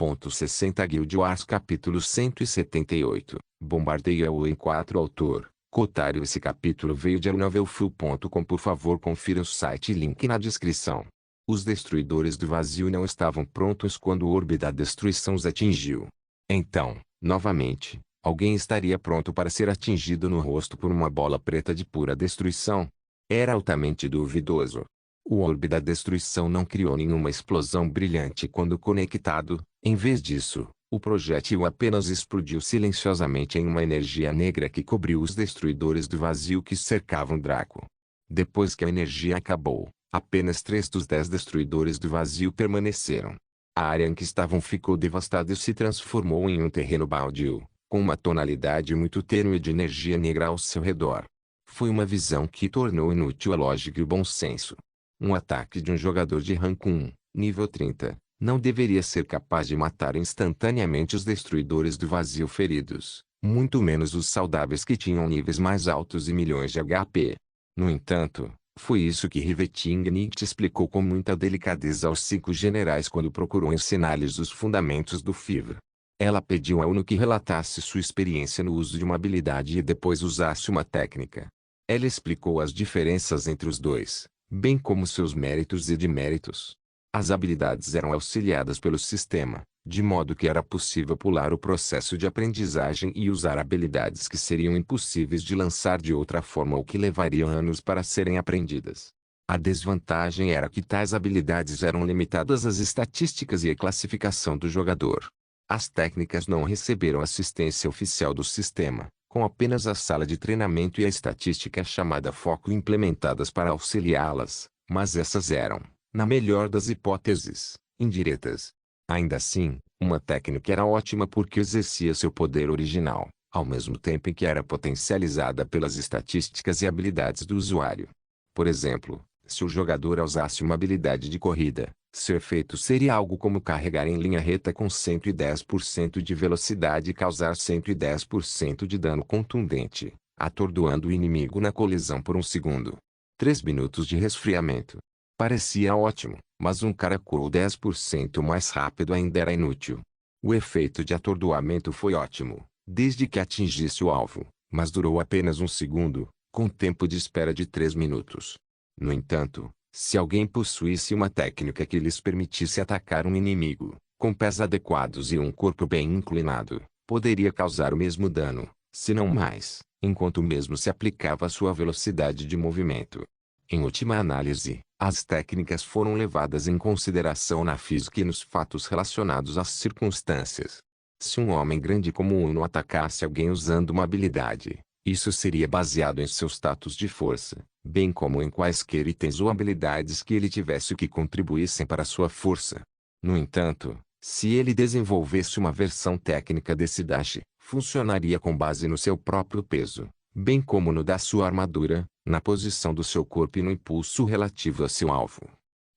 1.60 Guild Wars capítulo 178, Bombardeia-o em 4 autor, Kotaru. Esse capítulo veio de novelfull.com. Por favor confira o site e link na descrição. Os destruidores do vazio não estavam prontos quando o orbe da destruição os atingiu. Então, novamente, alguém estaria pronto para ser atingido no rosto por uma bola preta de pura destruição? Era altamente duvidoso. O orbe da destruição não criou nenhuma explosão brilhante quando conectado. Em vez disso, o projétil apenas explodiu silenciosamente em uma energia negra que cobriu os destruidores do vazio que cercavam Draco. Depois que a energia acabou, apenas 3 dos 10 destruidores do vazio permaneceram. A área em que estavam ficou devastada e se transformou em um terreno baldio, com uma tonalidade muito tênue de energia negra ao seu redor. Foi uma visão que tornou inútil a lógica e o bom senso. Um ataque de um jogador de rank 1, nível 30, não deveria ser capaz de matar instantaneamente os destruidores do vazio feridos, muito menos os saudáveis que tinham níveis mais altos e milhões de HP. No entanto, foi isso que Rivetingnicht explicou com muita delicadeza aos 5 generais quando procurou ensinar-lhes os fundamentos do FIVR. Ela pediu a Uno que relatasse sua experiência no uso de uma habilidade e depois usasse uma técnica. Ela explicou as diferenças entre os dois, bem como seus méritos e deméritos. As habilidades eram auxiliadas pelo sistema, de modo que era possível pular o processo de aprendizagem e usar habilidades que seriam impossíveis de lançar de outra forma ou que levariam anos para serem aprendidas. A desvantagem era que tais habilidades eram limitadas às estatísticas e à classificação do jogador. As técnicas não receberam assistência oficial do sistema, com apenas a sala de treinamento e a estatística chamada foco implementadas para auxiliá-las, mas essas eram, na melhor das hipóteses, indiretas. Ainda assim, uma técnica era ótima porque exercia seu poder original, ao mesmo tempo em que era potencializada pelas estatísticas e habilidades do usuário. Por exemplo, se o jogador usasse uma habilidade de corrida, seu efeito seria algo como carregar em linha reta com 110% de velocidade e causar 110% de dano contundente, atordoando o inimigo na colisão por 1 segundo. 3 minutos de resfriamento. Parecia ótimo, mas um caracol 10% mais rápido ainda era inútil. O efeito de atordoamento foi ótimo, desde que atingisse o alvo, mas durou apenas 1 segundo, com tempo de espera de 3 minutos. No entanto, se alguém possuísse uma técnica que lhes permitisse atacar um inimigo, com pés adequados e um corpo bem inclinado, poderia causar o mesmo dano, se não mais, enquanto o mesmo se aplicava à sua velocidade de movimento. Em última análise, as técnicas foram levadas em consideração na física e nos fatos relacionados às circunstâncias. Se um homem grande como Uno atacasse alguém usando uma habilidade, isso seria baseado em seu status de força, bem como em quaisquer itens ou habilidades que ele tivesse que contribuíssem para sua força. No entanto, se ele desenvolvesse uma versão técnica desse dash, funcionaria com base no seu próprio peso, bem como no da sua armadura, na posição do seu corpo e no impulso relativo a seu alvo.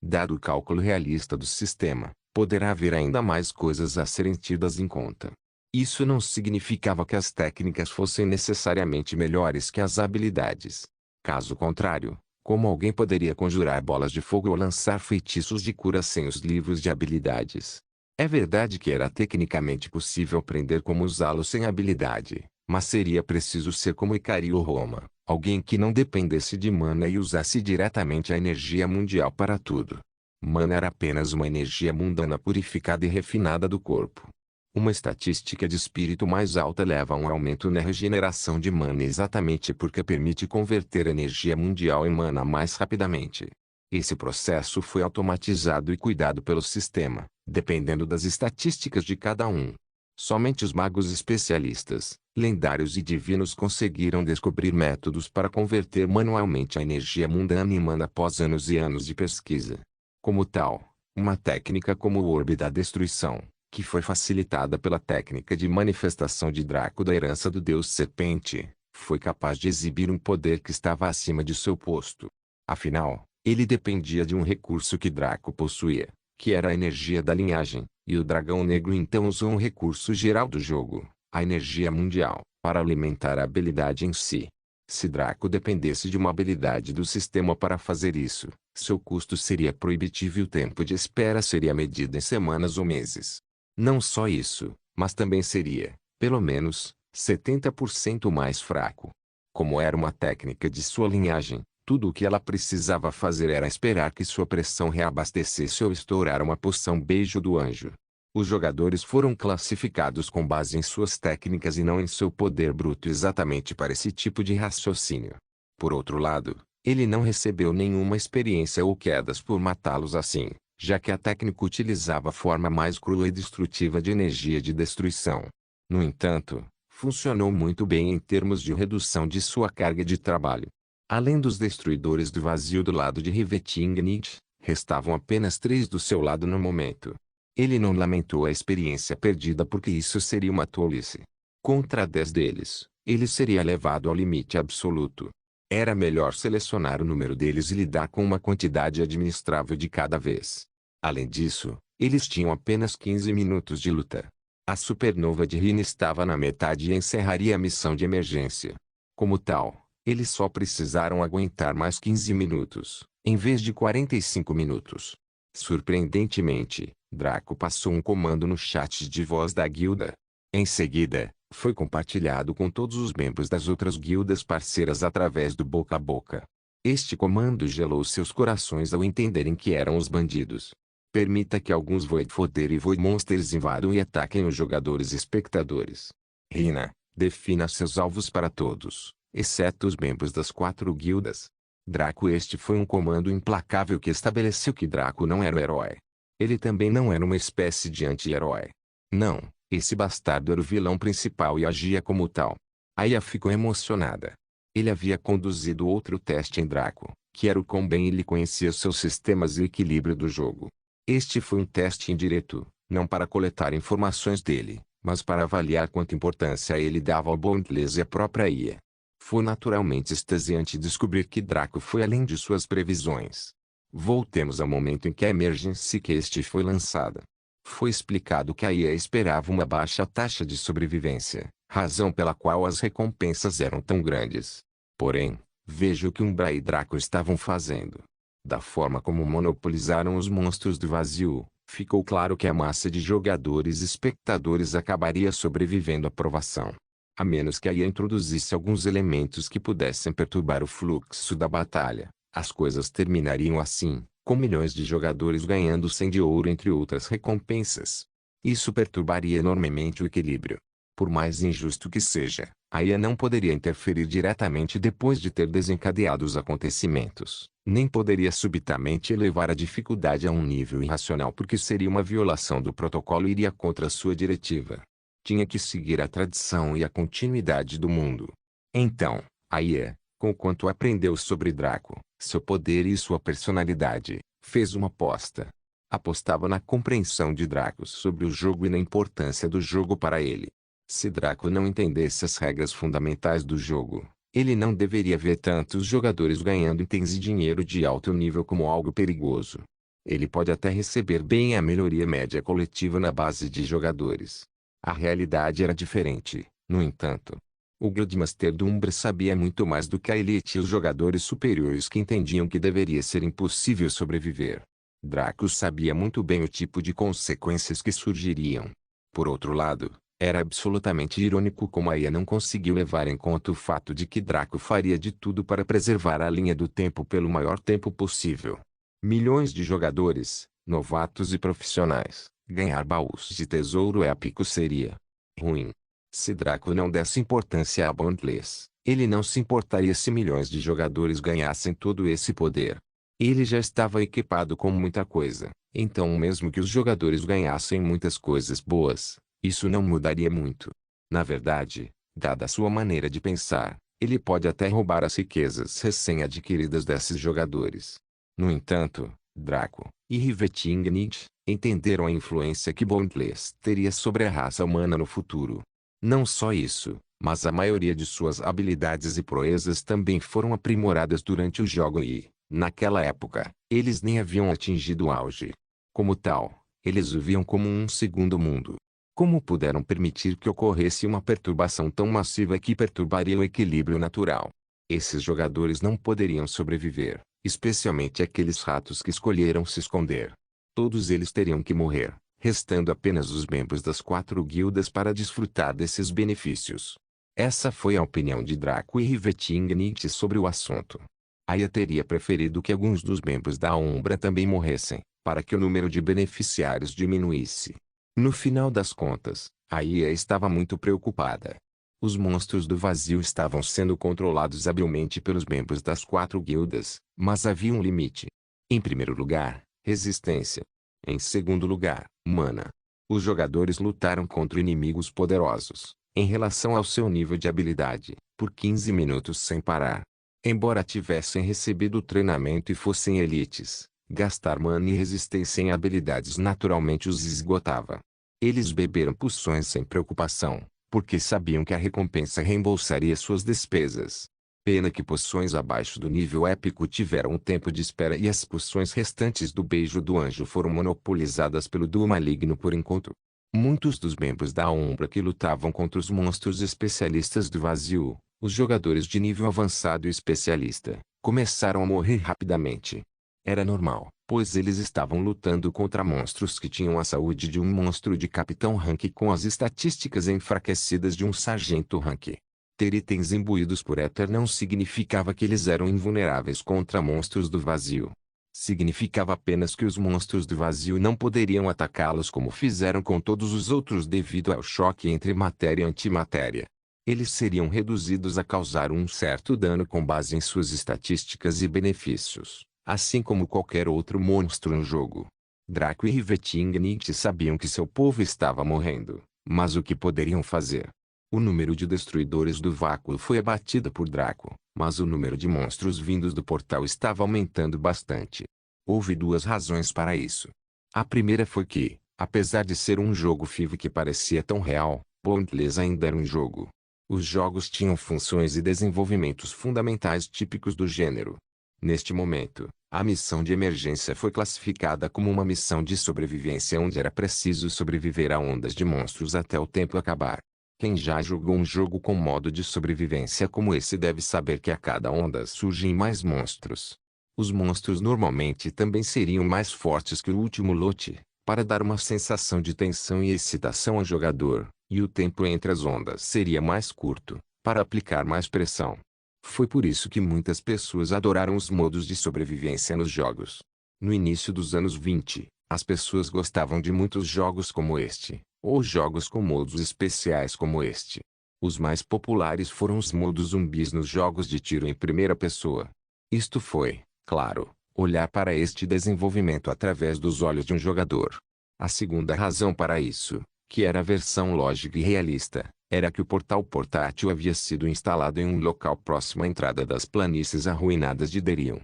Dado o cálculo realista do sistema, poderá haver ainda mais coisas a serem tidas em conta. Isso não significava que as técnicas fossem necessariamente melhores que as habilidades. Caso contrário, como alguém poderia conjurar bolas de fogo ou lançar feitiços de cura sem os livros de habilidades? É verdade que era tecnicamente possível aprender como usá-los sem habilidade, mas seria preciso ser como Ikari ou Roma, alguém que não dependesse de mana e usasse diretamente a energia mundial para tudo. Mana era apenas uma energia mundana purificada e refinada do corpo. Uma estatística de espírito mais alta leva a um aumento na regeneração de mana exatamente porque permite converter energia mundial em mana mais rapidamente. Esse processo foi automatizado e cuidado pelo sistema, dependendo das estatísticas de cada um. Somente os magos especialistas, lendários e divinos conseguiram descobrir métodos para converter manualmente a energia mundana em mana após anos e anos de pesquisa. Como tal, uma técnica como o Orbe da Destruição, que foi facilitada pela técnica de manifestação de Draco da herança do Deus Serpente, foi capaz de exibir um poder que estava acima de seu posto. Afinal, ele dependia de um recurso que Draco possuía, que era a energia da linhagem, e o Dragão Negro então usou um recurso geral do jogo, a energia mundial, para alimentar a habilidade em si. Se Draco dependesse de uma habilidade do sistema para fazer isso, seu custo seria proibitivo e o tempo de espera seria medido em semanas ou meses. Não só isso, mas também seria, pelo menos, 70% mais fraco. Como era uma técnica de sua linhagem, tudo o que ela precisava fazer era esperar que sua pressão reabastecesse ou estourar uma poção beijo do anjo. Os jogadores foram classificados com base em suas técnicas e não em seu poder bruto exatamente para esse tipo de raciocínio. Por outro lado, ele não recebeu nenhuma experiência ou quedas por matá-los assim, já que a técnica utilizava a forma mais crua e destrutiva de energia de destruição. No entanto, funcionou muito bem em termos de redução de sua carga de trabalho. Além dos destruidores do vazio do lado de Rivetingnit, restavam apenas 3 do seu lado no momento. Ele não lamentou a experiência perdida porque isso seria uma tolice. Contra 10 deles, ele seria levado ao limite absoluto. Era melhor selecionar o número deles e lidar com uma quantidade administrável de cada vez. Além disso, eles tinham apenas 15 minutos de luta. A supernova de Rin estava na metade e encerraria a missão de emergência. Como tal, eles só precisaram aguentar mais 15 minutos, em vez de 45 minutos. Surpreendentemente, Draco passou um comando no chat de voz da guilda. Em seguida, foi compartilhado com todos os membros das outras guildas parceiras através do boca a boca. Este comando gelou seus corações ao entenderem que eram os bandidos. Permita que alguns Void Fodder e Void Monsters invadam e ataquem os jogadores espectadores. Rina, defina seus alvos para todos, exceto os membros das 4 guildas. Draco. Este foi um comando implacável que estabeleceu que Draco não era o herói. Ele também não era uma espécie de anti-herói. Não, esse bastardo era o vilão principal e agia como tal. Aya ficou emocionada. Ele havia conduzido outro teste em Draco, que era o quão bem ele conhecia seus sistemas e o equilíbrio do jogo. Este foi um teste indireto, não para coletar informações dele, mas para avaliar quanta importância ele dava ao Bondless e à própria Aya. Foi naturalmente extasiante descobrir que Draco foi além de suas previsões. Voltemos ao momento em que a Emergency Quest foi lançada. Foi explicado que a EA esperava uma baixa taxa de sobrevivência, razão pela qual as recompensas eram tão grandes. Porém, veja o que Umbra e Draco estavam fazendo. Da forma como monopolizaram os monstros do vazio, ficou claro que a massa de jogadores e espectadores acabaria sobrevivendo à provação. A menos que a EA introduzisse alguns elementos que pudessem perturbar o fluxo da batalha, as coisas terminariam assim, com milhões de jogadores ganhando 100 de ouro entre outras recompensas. Isso perturbaria enormemente o equilíbrio. Por mais injusto que seja, a EA não poderia interferir diretamente depois de ter desencadeado os acontecimentos, nem poderia subitamente elevar a dificuldade a um nível irracional porque seria uma violação do protocolo e iria contra sua diretiva. Tinha que seguir a tradição e a continuidade do mundo. Então, a EA, com quanto aprendeu sobre Draco, seu poder e sua personalidade, fez uma aposta. Apostava na compreensão de Draco sobre o jogo e na importância do jogo para ele. Se Draco não entendesse as regras fundamentais do jogo, ele não deveria ver tantos jogadores ganhando itens e dinheiro de alto nível como algo perigoso. Ele pode até receber bem a melhoria média coletiva na base de jogadores. A realidade era diferente, no entanto. O Guildmaster do Umbra sabia muito mais do que a elite e os jogadores superiores que entendiam que deveria ser impossível sobreviver. Draco sabia muito bem o tipo de consequências que surgiriam. Por outro lado, era absolutamente irônico como a EA não conseguiu levar em conta o fato de que Draco faria de tudo para preservar a linha do tempo pelo maior tempo possível. Milhões de jogadores, novatos e profissionais, ganhar baús de tesouro épico seria ruim. Se Draco não desse importância a Bondless, ele não se importaria se milhões de jogadores ganhassem todo esse poder. Ele já estava equipado com muita coisa, então mesmo que os jogadores ganhassem muitas coisas boas, isso não mudaria muito. Na verdade, dada a sua maneira de pensar, ele pode até roubar as riquezas recém-adquiridas desses jogadores. No entanto, Draco e Rivetingnit entenderam a influência que Bondless teria sobre a raça humana no futuro. Não só isso, mas a maioria de suas habilidades e proezas também foram aprimoradas durante o jogo e, naquela época, eles nem haviam atingido o auge. Como tal, eles o viam como um segundo mundo. Como puderam permitir que ocorresse uma perturbação tão massiva que perturbaria o equilíbrio natural? Esses jogadores não poderiam sobreviver, especialmente aqueles ratos que escolheram se esconder. Todos eles teriam que morrer, restando apenas os membros das 4 guildas para desfrutar desses benefícios. Essa foi a opinião de Draco e Rivetingnight sobre o assunto. Aya teria preferido que alguns dos membros da Umbra também morressem, para que o número de beneficiários diminuísse. No final das contas, Aya estava muito preocupada. Os monstros do vazio estavam sendo controlados habilmente pelos membros das 4 guildas, mas havia um limite. Em primeiro lugar, resistência. Em segundo lugar, mana. Os jogadores lutaram contra inimigos poderosos, em relação ao seu nível de habilidade, por 15 minutos sem parar. Embora tivessem recebido treinamento e fossem elites, gastar mana e resistência em habilidades naturalmente os esgotava. Eles beberam poções sem preocupação, porque sabiam que a recompensa reembolsaria suas despesas. Pena que poções abaixo do nível épico tiveram um tempo de espera e as poções restantes do Beijo do Anjo foram monopolizadas pelo Duo Maligno por enquanto. Muitos dos membros da Umbra que lutavam contra os monstros especialistas do vazio, os jogadores de nível avançado e especialista, começaram a morrer rapidamente. Era normal, pois eles estavam lutando contra monstros que tinham a saúde de um monstro de capitão rank com as estatísticas enfraquecidas de um sargento rank. Ter itens imbuídos por éter não significava que eles eram invulneráveis contra monstros do vazio. Significava apenas que os monstros do vazio não poderiam atacá-los como fizeram com todos os outros devido ao choque entre matéria e antimatéria. Eles seriam reduzidos a causar um certo dano com base em suas estatísticas e benefícios, assim como qualquer outro monstro no jogo. Draco e Rivetingnight sabiam que seu povo estava morrendo, mas o que poderiam fazer? O número de destruidores do vácuo foi abatido por Draco, mas o número de monstros vindos do portal estava aumentando bastante. Houve duas razões para isso. A primeira foi que, apesar de ser um jogo FIV que parecia tão real, Boundless ainda era um jogo. Os jogos tinham funções e desenvolvimentos fundamentais típicos do gênero. Neste momento, a missão de emergência foi classificada como uma missão de sobrevivência onde era preciso sobreviver a ondas de monstros até o tempo acabar. Quem já jogou um jogo com modo de sobrevivência como esse deve saber que a cada onda surgem mais monstros. Os monstros normalmente também seriam mais fortes que o último lote, para dar uma sensação de tensão e excitação ao jogador, e o tempo entre as ondas seria mais curto, para aplicar mais pressão. Foi por isso que muitas pessoas adoraram os modos de sobrevivência nos jogos. No início dos anos 20, as pessoas gostavam de muitos jogos como este, ou jogos com modos especiais como este. Os mais populares foram os modos zumbis nos jogos de tiro em primeira pessoa. Isto foi, claro, olhar para este desenvolvimento através dos olhos de um jogador. A segunda razão para isso, que era a versão lógica e realista, era que o portal portátil havia sido instalado em um local próximo à entrada das planícies arruinadas de Derion.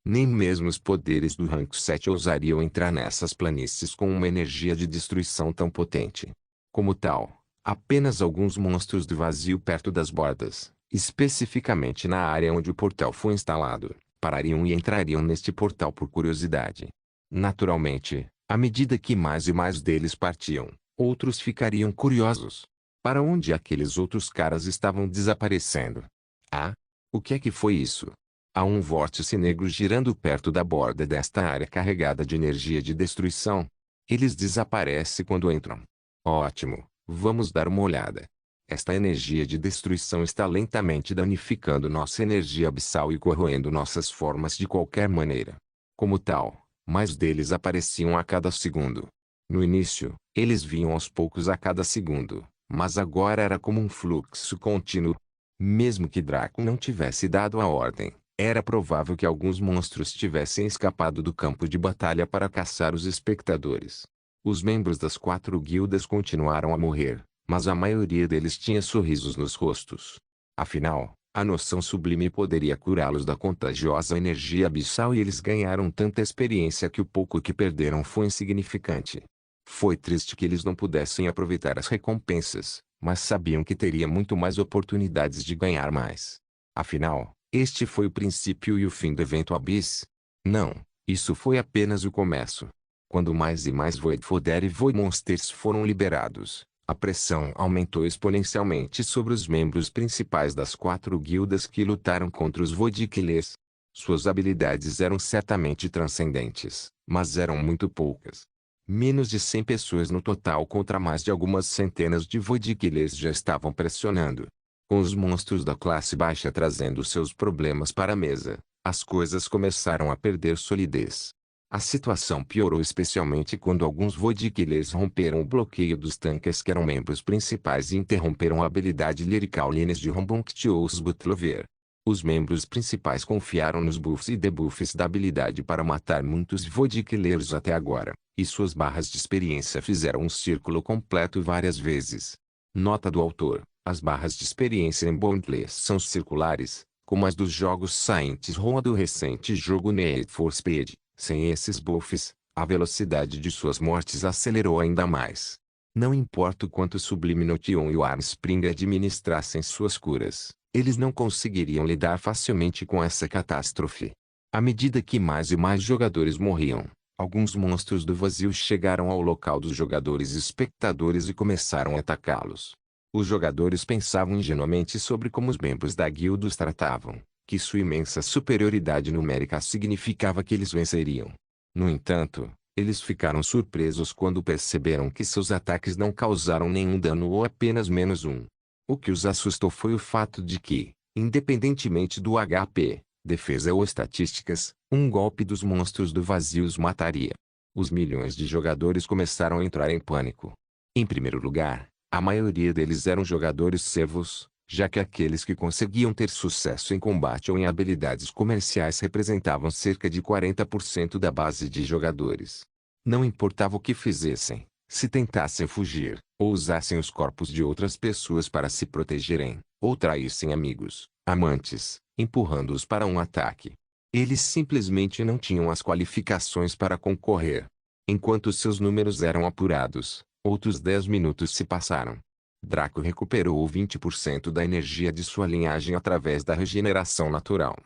Nem mesmo os poderes do Rank 7 ousariam entrar nessas planícies com uma energia de destruição tão potente. Como tal, apenas alguns monstros do vazio perto das bordas, especificamente na área onde o portal foi instalado, parariam e entrariam neste portal por curiosidade. Naturalmente, à medida que mais e mais deles partiam, outros ficariam curiosos. Para onde aqueles outros caras estavam desaparecendo? Ah, o que é que foi isso? Há um vórtice negro girando perto da borda desta área carregada de energia de destruição. Eles desaparecem quando entram. Ótimo, vamos dar uma olhada. Esta energia de destruição está lentamente danificando nossa energia abissal e corroendo nossas formas de qualquer maneira. Como tal, mais deles apareciam a cada segundo. No início, eles vinham aos poucos a cada segundo, mas agora era como um fluxo contínuo. Mesmo que Draco não tivesse dado a ordem, era provável que alguns monstros tivessem escapado do campo de batalha para caçar os espectadores. Os membros das 4 guildas continuaram a morrer, mas a maioria deles tinha sorrisos nos rostos. Afinal, a noção sublime poderia curá-los da contagiosa energia abissal e eles ganharam tanta experiência que o pouco que perderam foi insignificante. Foi triste que eles não pudessem aproveitar as recompensas, mas sabiam que teria muito mais oportunidades de ganhar mais. Afinal, este foi o princípio e o fim do evento Abyss? Não, isso foi apenas o começo. Quando mais e mais Void Fodder e Void Monsters foram liberados, a pressão aumentou exponencialmente sobre os membros principais das 4 guildas que lutaram contra os Void Killers. Suas habilidades eram certamente transcendentes, mas eram muito poucas. Menos de 100 pessoas no total contra mais de algumas centenas de Void Killers já estavam pressionando. Com os monstros da classe baixa trazendo seus problemas para a mesa, as coisas começaram a perder solidez. A situação piorou especialmente quando alguns Void Killers romperam o bloqueio dos tanques que eram membros principais e interromperam a habilidade Lyrical Lines de Rambunctious Butlover. Os membros principais confiaram nos buffs e debuffs da habilidade para matar muitos Void Killers até agora, e suas barras de experiência fizeram um círculo completo várias vezes. Nota do autor: as barras de experiência em Boundless são circulares, como as dos jogos Saints Row do recente jogo Need for Speed. Sem esses buffs, a velocidade de suas mortes acelerou ainda mais. Não importa o quanto Sublime Notion e o Armspring administrassem suas curas, eles não conseguiriam lidar facilmente com essa catástrofe. À medida que mais e mais jogadores morriam, alguns monstros do vazio chegaram ao local dos jogadores e espectadores e começaram a atacá-los. Os jogadores pensavam ingenuamente sobre como os membros da guilda os tratavam, que sua imensa superioridade numérica significava que eles venceriam. No entanto, eles ficaram surpresos quando perceberam que seus ataques não causaram nenhum dano ou apenas menos um. O que os assustou foi o fato de que, independentemente do HP, defesa ou estatísticas, um golpe dos monstros do vazio os mataria. Os milhões de jogadores começaram a entrar em pânico. Em primeiro lugar, a maioria deles eram jogadores servos, já que aqueles que conseguiam ter sucesso em combate ou em habilidades comerciais representavam cerca de 40% da base de jogadores. Não importava o que fizessem, se tentassem fugir, ou usassem os corpos de outras pessoas para se protegerem, ou traíssem amigos, amantes, empurrando-os para um ataque. Eles simplesmente não tinham as qualificações para concorrer. Enquanto seus números eram apurados, outros 10 minutos se passaram. Draco recuperou 20% da energia de sua linhagem através da regeneração natural.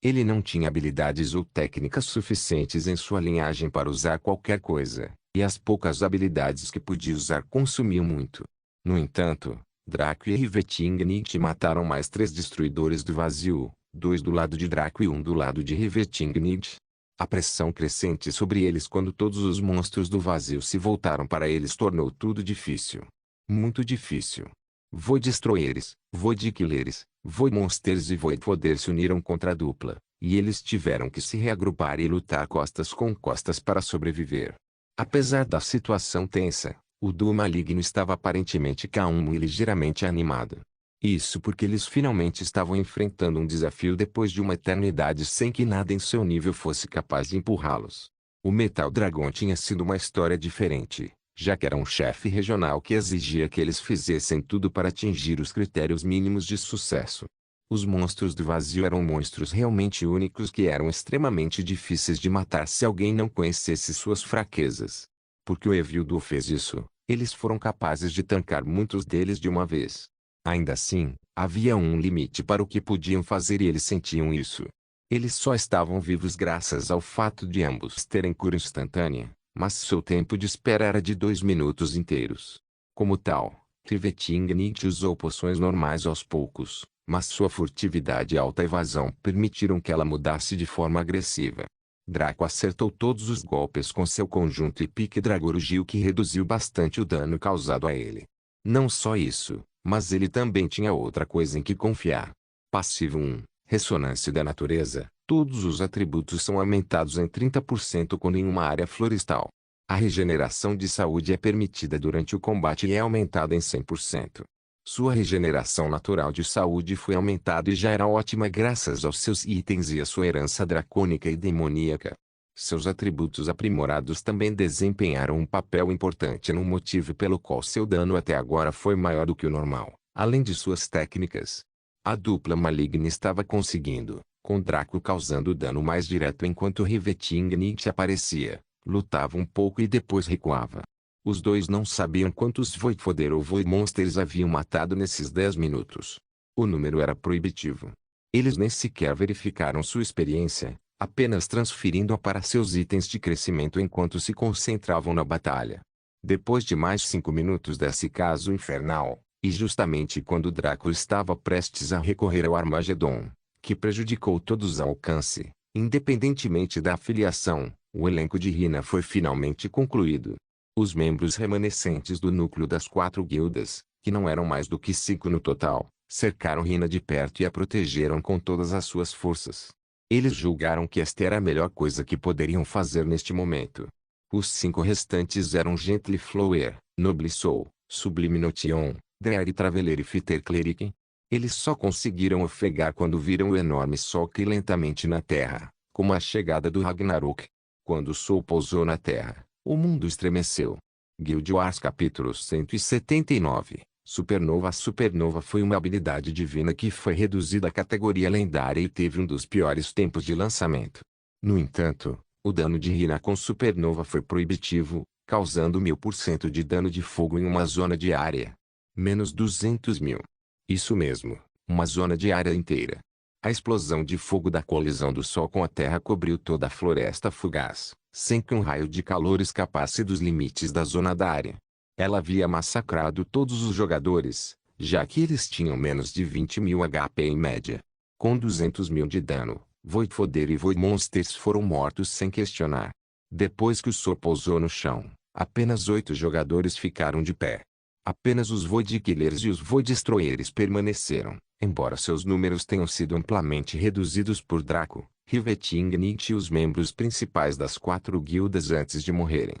Ele não tinha habilidades ou técnicas suficientes em sua linhagem para usar qualquer coisa, e as poucas habilidades que podia usar consumiam muito. No entanto, Draco e Rivetingnit mataram mais 3 destruidores do vazio, 2 do lado de Draco e 1 do lado de Rivetingnit. A pressão crescente sobre eles quando todos os monstros do vazio se voltaram para eles tornou tudo difícil. Muito difícil. Void Destroyers, Void Killers, Void Monsters e Void Foder se uniram contra a dupla, e eles tiveram que se reagrupar e lutar costas com costas para sobreviver. Apesar da situação tensa, o duo maligno estava aparentemente calmo e ligeiramente animado. Isso porque eles finalmente estavam enfrentando um desafio depois de uma eternidade sem que nada em seu nível fosse capaz de empurrá-los. O Metal Dragon tinha sido uma história diferente, já que era um chefe regional que exigia que eles fizessem tudo para atingir os critérios mínimos de sucesso. Os monstros do vazio eram monstros realmente únicos que eram extremamente difíceis de matar se alguém não conhecesse suas fraquezas. Porque o Evil Duo fez isso, eles foram capazes de tancar muitos deles de uma vez. Ainda assim, havia um limite para o que podiam fazer e eles sentiam isso. Eles só estavam vivos graças ao fato de ambos terem cura instantânea, mas seu tempo de espera era de 2 minutos inteiros. Como tal, Rivetingnit usou poções normais aos poucos, mas sua furtividade e alta evasão permitiram que ela mudasse de forma agressiva. Draco acertou todos os golpes com seu conjunto e pique Dragorugil que reduziu bastante o dano causado a ele. Não só isso, mas ele também tinha outra coisa em que confiar. Passivo 1, Ressonância da Natureza. Todos os atributos são aumentados em 30% quando em uma área florestal. A regeneração de saúde é permitida durante o combate e é aumentada em 100%. Sua regeneração natural de saúde foi aumentada e já era ótima graças aos seus itens e à sua herança dracônica e demoníaca. Seus atributos aprimorados também desempenharam um papel importante no motivo pelo qual seu dano até agora foi maior do que o normal, além de suas técnicas. A dupla maligna estava conseguindo, com Draco causando dano mais direto enquanto Rivetingnit aparecia, lutava um pouco e depois recuava. Os dois não sabiam quantos Void Foder ou Void Monsters haviam matado nesses 10 minutos. O número era proibitivo. Eles nem sequer verificaram sua experiência, apenas transferindo-a para seus itens de crescimento enquanto se concentravam na batalha. Depois de mais 5 minutos desse caso infernal, e justamente quando Draco estava prestes a recorrer ao Armagedon, que prejudicou todos ao alcance, independentemente da afiliação, o elenco de Rina foi finalmente concluído. Os membros remanescentes do núcleo das 4 guildas, que não eram mais do que 5 no total, cercaram Hina de perto e a protegeram com todas as suas forças. Eles julgaram que esta era a melhor coisa que poderiam fazer neste momento. Os 5 restantes eram Gently Flower, Noble Soul, Sublime Notion, Dreary Traveler e Fitter Cleric. Eles só conseguiram ofegar quando viram o enorme sol cair lentamente na terra, como a chegada do Ragnarok. Quando o sol pousou na terra, o mundo estremeceu. Guild Wars capítulo 179. Supernova. A supernova foi uma habilidade divina que foi reduzida à categoria lendária e teve um dos piores tempos de lançamento. No entanto, o dano de Hina com supernova foi proibitivo, causando 1000% de dano de fogo em uma zona de área. Menos 200.000. Isso mesmo, uma zona de área inteira. A explosão de fogo da colisão do Sol com a Terra cobriu toda a floresta fugaz, sem que um raio de calor escapasse dos limites da zona da área. Ela havia massacrado todos os jogadores, já que eles tinham menos de 20.000 HP em média. Com 200.000 de dano, Void Foder e Void Monsters foram mortos sem questionar. Depois que o Sol pousou no chão, apenas 8 jogadores ficaram de pé. Apenas os Void Killers e os Void Destroyers permaneceram, embora seus números tenham sido amplamente reduzidos por Draco, Rivet e Ignite e os membros principais das 4 guildas antes de morrerem.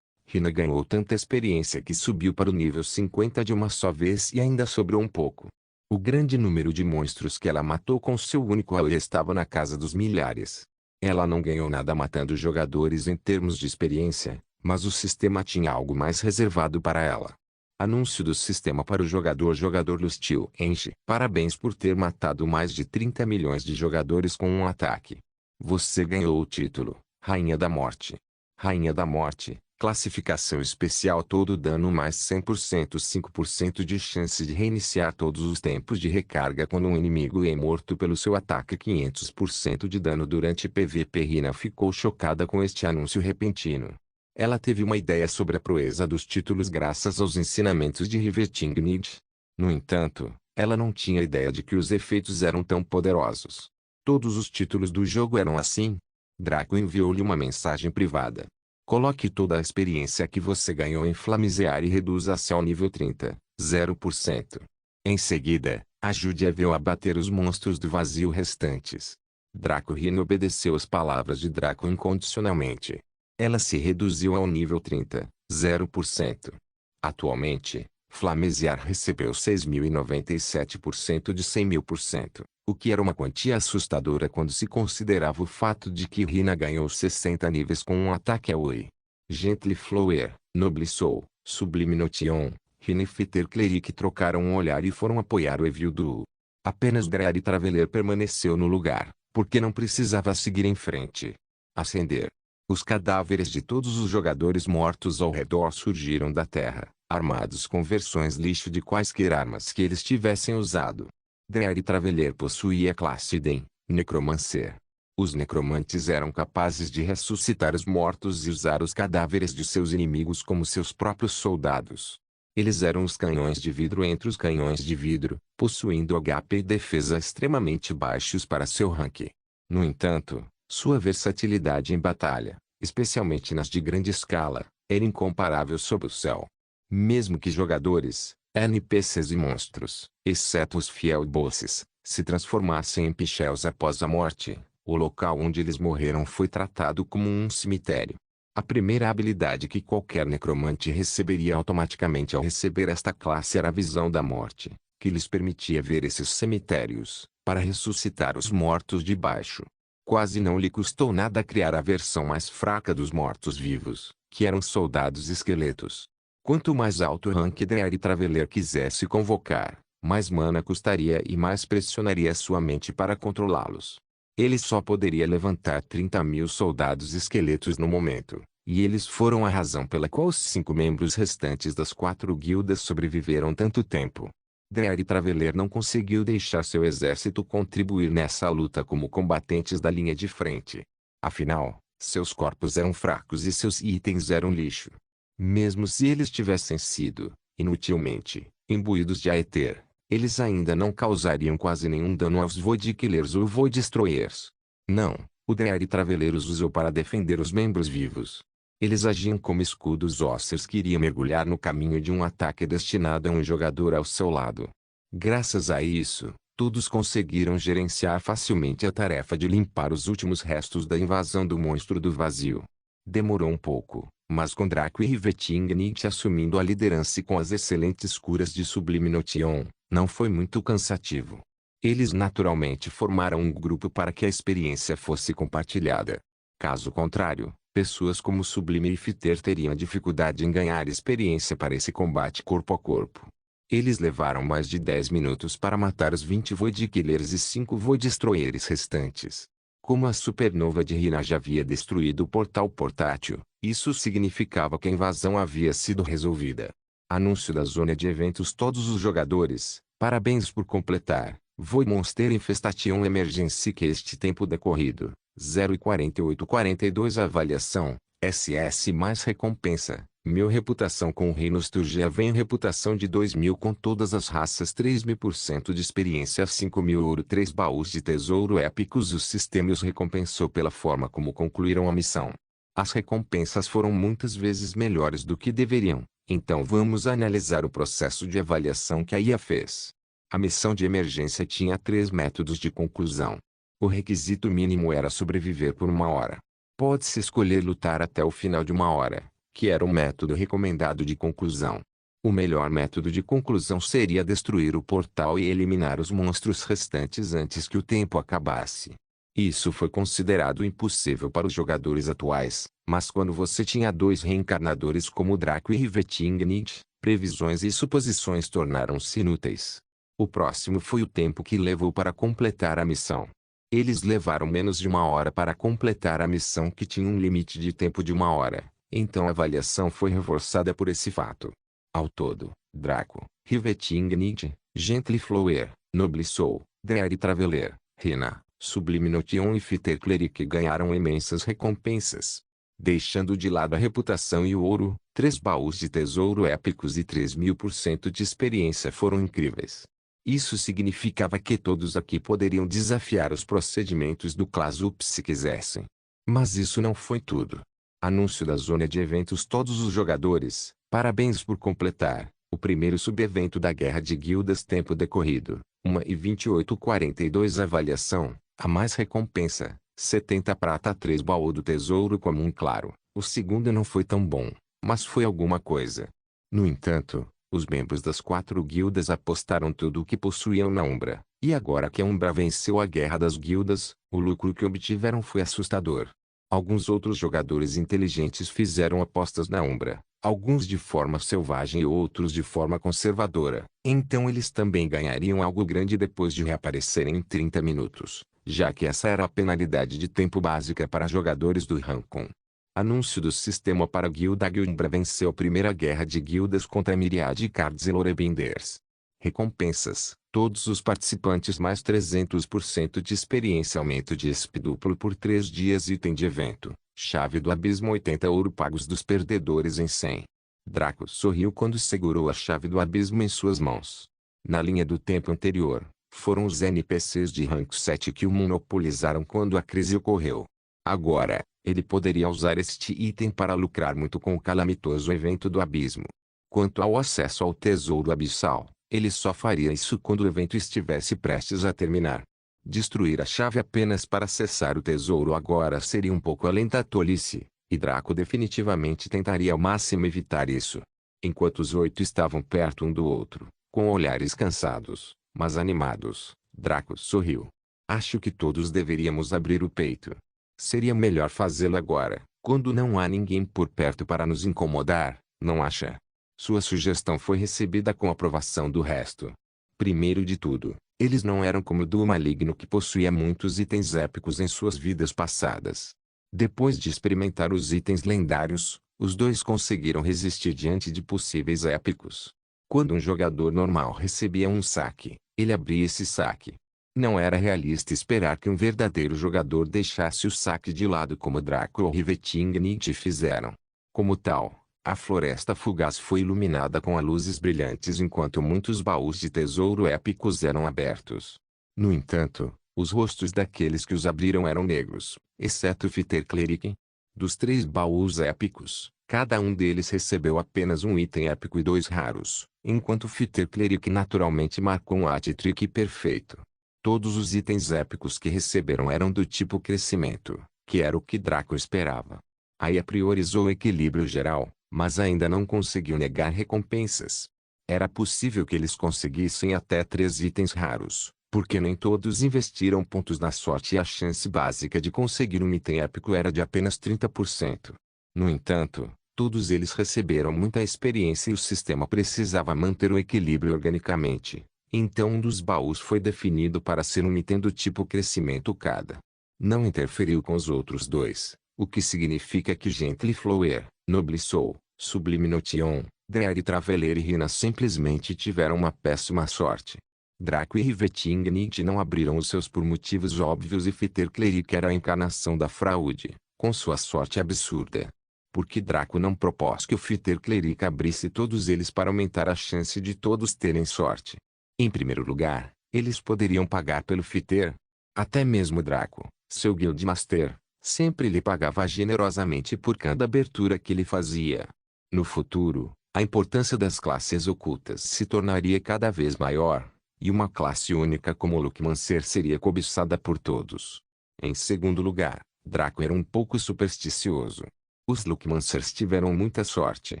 Hina ganhou tanta experiência que subiu para o nível 50 de uma só vez e ainda sobrou um pouco. O grande número de monstros que ela matou com seu único AoE estava na casa dos milhares. Ela não ganhou nada matando jogadores em termos de experiência, mas o sistema tinha algo mais reservado para ela. Anúncio do sistema para o jogador Lustil Enche. Parabéns por ter matado mais de 30 milhões de jogadores com um ataque. Você ganhou o título, Rainha da Morte. Rainha da Morte, classificação especial todo dano mais 100% 5% de chance de reiniciar todos os tempos de recarga quando um inimigo é morto pelo seu ataque 500% de dano durante PVP. Hina ficou chocada com este anúncio repentino. Ela teve uma ideia sobre a proeza dos títulos graças aos ensinamentos de Rivet e Ignite. No entanto, ela não tinha ideia de que os efeitos eram tão poderosos. Todos os títulos do jogo eram assim. Draco enviou-lhe uma mensagem privada. Coloque toda a experiência que você ganhou em Flamezear e reduza-se ao nível 30, 0%. Em seguida, ajude a Vel a bater os monstros do vazio restantes. Draco Hina obedeceu as palavras de Draco incondicionalmente. Ela se reduziu ao nível 30, 0%. Atualmente, Flamezear recebeu 6.097% de 100.000%, o que era uma quantia assustadora quando se considerava o fato de que Hina ganhou 60 níveis com um ataque AoE. Gently Flower, Noble Soul, Sublime Notion, Hina e Fitter Cleric trocaram um olhar e foram apoiar o envio do Apenas Dreary Traveler permaneceu no lugar, porque não precisava seguir em frente. Ascender. Os cadáveres de todos os jogadores mortos ao redor surgiram da terra, armados com versões lixo de quaisquer armas que eles tivessem usado. Dreary Traveler possuía a classe Den, Necromancer. Os necromantes eram capazes de ressuscitar os mortos e usar os cadáveres de seus inimigos como seus próprios soldados. Eles eram os canhões de vidro entre os canhões de vidro, possuindo HP e defesa extremamente baixos para seu rank. No entanto, sua versatilidade em batalha, especialmente nas de grande escala, era incomparável sob o céu. Mesmo que jogadores, NPCs e monstros, exceto os fiel bosses, se transformassem em pichels após a morte, o local onde eles morreram foi tratado como um cemitério. A primeira habilidade que qualquer necromante receberia automaticamente ao receber esta classe era a Visão da Morte, que lhes permitia ver esses cemitérios, para ressuscitar os mortos de baixo. Quase não lhe custou nada criar a versão mais fraca dos mortos-vivos, que eram soldados esqueletos. Quanto mais alto o rank Dreary Traveler quisesse convocar, mais mana custaria e mais pressionaria sua mente para controlá-los. Ele só poderia levantar 30.000 soldados esqueletos no momento, e eles foram a razão pela qual os 5 membros restantes das 4 guildas sobreviveram tanto tempo. Dreary Traveler não conseguiu deixar seu exército contribuir nessa luta como combatentes da linha de frente. Afinal, seus corpos eram fracos e seus itens eram lixo. Mesmo se eles tivessem sido, inutilmente, imbuídos de Aether, eles ainda não causariam quase nenhum dano aos Void Killers ou Void Destroyers. Não, o Dreary Traveler os usou para defender os membros vivos. Eles agiam como escudos ósseos que iriam mergulhar no caminho de um ataque destinado a um jogador ao seu lado. Graças a isso, todos conseguiram gerenciar facilmente a tarefa de limpar os últimos restos da invasão do monstro do vazio. Demorou um pouco, mas com Draco e Rivetingnight assumindo a liderança e com as excelentes curas de Sublime Notion, não foi muito cansativo. Eles naturalmente formaram um grupo para que a experiência fosse compartilhada. Caso contrário, pessoas como Sublime e Fiter teriam dificuldade em ganhar experiência para esse combate corpo a corpo. Eles levaram mais de 10 minutos para matar os 20 Void Killers e 5 Void Destroyers restantes. Como a supernova de Rina já havia destruído o portal portátil, isso significava que a invasão havia sido resolvida. Anúncio da zona de eventos. Todos os jogadores, parabéns por completar Void Monster Infestation Emergency que este tempo decorrido, 0:48:42 avaliação, SS mais recompensa, 1000 reputação com o Reino Sturgia vem reputação de 2000 com todas as raças 3000% de experiência 5000 ouro 3 baús de tesouro épicos o sistema os recompensou pela forma como concluíram a missão. As recompensas foram muitas vezes melhores do que deveriam, então vamos analisar o processo de avaliação que a IA fez. A missão de emergência tinha 3 métodos de conclusão. O requisito mínimo era sobreviver por 1 hora. Pode-se escolher lutar até o final de 1 hora, que era o método recomendado de conclusão. O melhor método de conclusão seria destruir o portal e eliminar os monstros restantes antes que o tempo acabasse. Isso foi considerado impossível para os jogadores atuais, mas quando você tinha 2 reencarnadores como Draco e Rivetingnight, previsões e suposições tornaram-se inúteis. O próximo foi o tempo que levou para completar a missão. Eles levaram menos de 1 hora para completar a missão que tinha um limite de tempo de 1 hora, então a avaliação foi reforçada por esse fato. Ao todo, Draco, Rivetingnight, Gentleflower, Noble Soul, Dreary Traveler, Rina, Sublime Notion e Fiter Cleric ganharam imensas recompensas. Deixando de lado a reputação e o ouro, 3 baús de tesouro épicos e 3000% de experiência foram incríveis. Isso significava que todos aqui poderiam desafiar os procedimentos do Clasup se quisessem. Mas isso não foi tudo. Anúncio da zona de eventos. Todos os jogadores, parabéns por completar o primeiro subevento da Guerra de Guildas tempo decorrido, 1:28:42 avaliação, a mais recompensa, 70 prata 3 baú do tesouro comum claro. O segundo não foi tão bom, mas foi alguma coisa. No entanto, os membros das 4 guildas apostaram tudo o que possuíam na Umbra, e agora que a Umbra venceu a Guerra das Guildas, o lucro que obtiveram foi assustador. Alguns outros jogadores inteligentes fizeram apostas na Umbra, alguns de forma selvagem e outros de forma conservadora. Então eles também ganhariam algo grande depois de reaparecerem em 30 minutos, já que essa era a penalidade de tempo básica para jogadores do Rancon. Anúncio do sistema para a Guilda. A Umbra venceu a primeira guerra de guildas contra Myriad Cards e Lorebinders. Recompensas: todos os participantes mais 300% de experiência, aumento de XP duplo por 3 dias, item de evento, chave do abismo 80 ouro pagos dos perdedores em 100. Draco sorriu quando segurou a chave do abismo em suas mãos. Na linha do tempo anterior, foram os NPCs de rank 7 que o monopolizaram quando a crise ocorreu. Agora, ele poderia usar este item para lucrar muito com o calamitoso evento do abismo. Quanto ao acesso ao tesouro abissal, ele só faria isso quando o evento estivesse prestes a terminar. Destruir a chave apenas para acessar o tesouro agora seria um pouco além da tolice, e Draco definitivamente tentaria ao máximo evitar isso. Enquanto os 8 estavam perto um do outro, com olhares cansados, mas animados, Draco sorriu. Acho que todos deveríamos abrir o peito. Seria melhor fazê-lo agora, quando não há ninguém por perto para nos incomodar, não acha? Sua sugestão foi recebida com aprovação do resto. Primeiro de tudo, eles não eram como o duo maligno que possuía muitos itens épicos em suas vidas passadas. Depois de experimentar os itens lendários, os dois conseguiram resistir diante de possíveis épicos. Quando um jogador normal recebia um saque, ele abria esse saque. Não era realista esperar que um verdadeiro jogador deixasse o saque de lado como Draco ou Rivetingnight fizeram. Como tal, a floresta fugaz foi iluminada com luzes brilhantes enquanto muitos baús de tesouro épicos eram abertos. No entanto, os rostos daqueles que os abriram eram negros, exceto Fiter Cleric. Dos 3 baús épicos, cada um deles recebeu apenas um item épico e 2 raros, enquanto Fighter Cleric naturalmente marcou um hat-trick perfeito. Todos os itens épicos que receberam eram do tipo crescimento, que era o que Draco esperava. Aí priorizou o equilíbrio geral, mas ainda não conseguiu negar recompensas. Era possível que eles conseguissem até 3 itens raros, porque nem todos investiram pontos na sorte e a chance básica de conseguir um item épico era de apenas 30%. No entanto, todos eles receberam muita experiência e o sistema precisava manter o equilíbrio organicamente. Então um dos baús foi definido para ser um item do tipo crescimento cada. Não interferiu com os outros 2, o que significa que Gently Flower, Noble Soul, Sublime Notion, Dreary Traveler e Rina simplesmente tiveram uma péssima sorte. Draco e Riveting Knight não abriram os seus por motivos óbvios e Fighter Cleric era a encarnação da fraude, com sua sorte absurda. Porque Draco não propôs que o Fighter Cleric abrisse todos eles para aumentar a chance de todos terem sorte. Em primeiro lugar, eles poderiam pagar pelo Fighter. Até mesmo Draco, seu Guildmaster, sempre lhe pagava generosamente por cada abertura que ele fazia. No futuro, a importância das classes ocultas se tornaria cada vez maior, e uma classe única como Luckmancer seria cobiçada por todos. Em segundo lugar, Draco era um pouco supersticioso. Os Luckmancers tiveram muita sorte,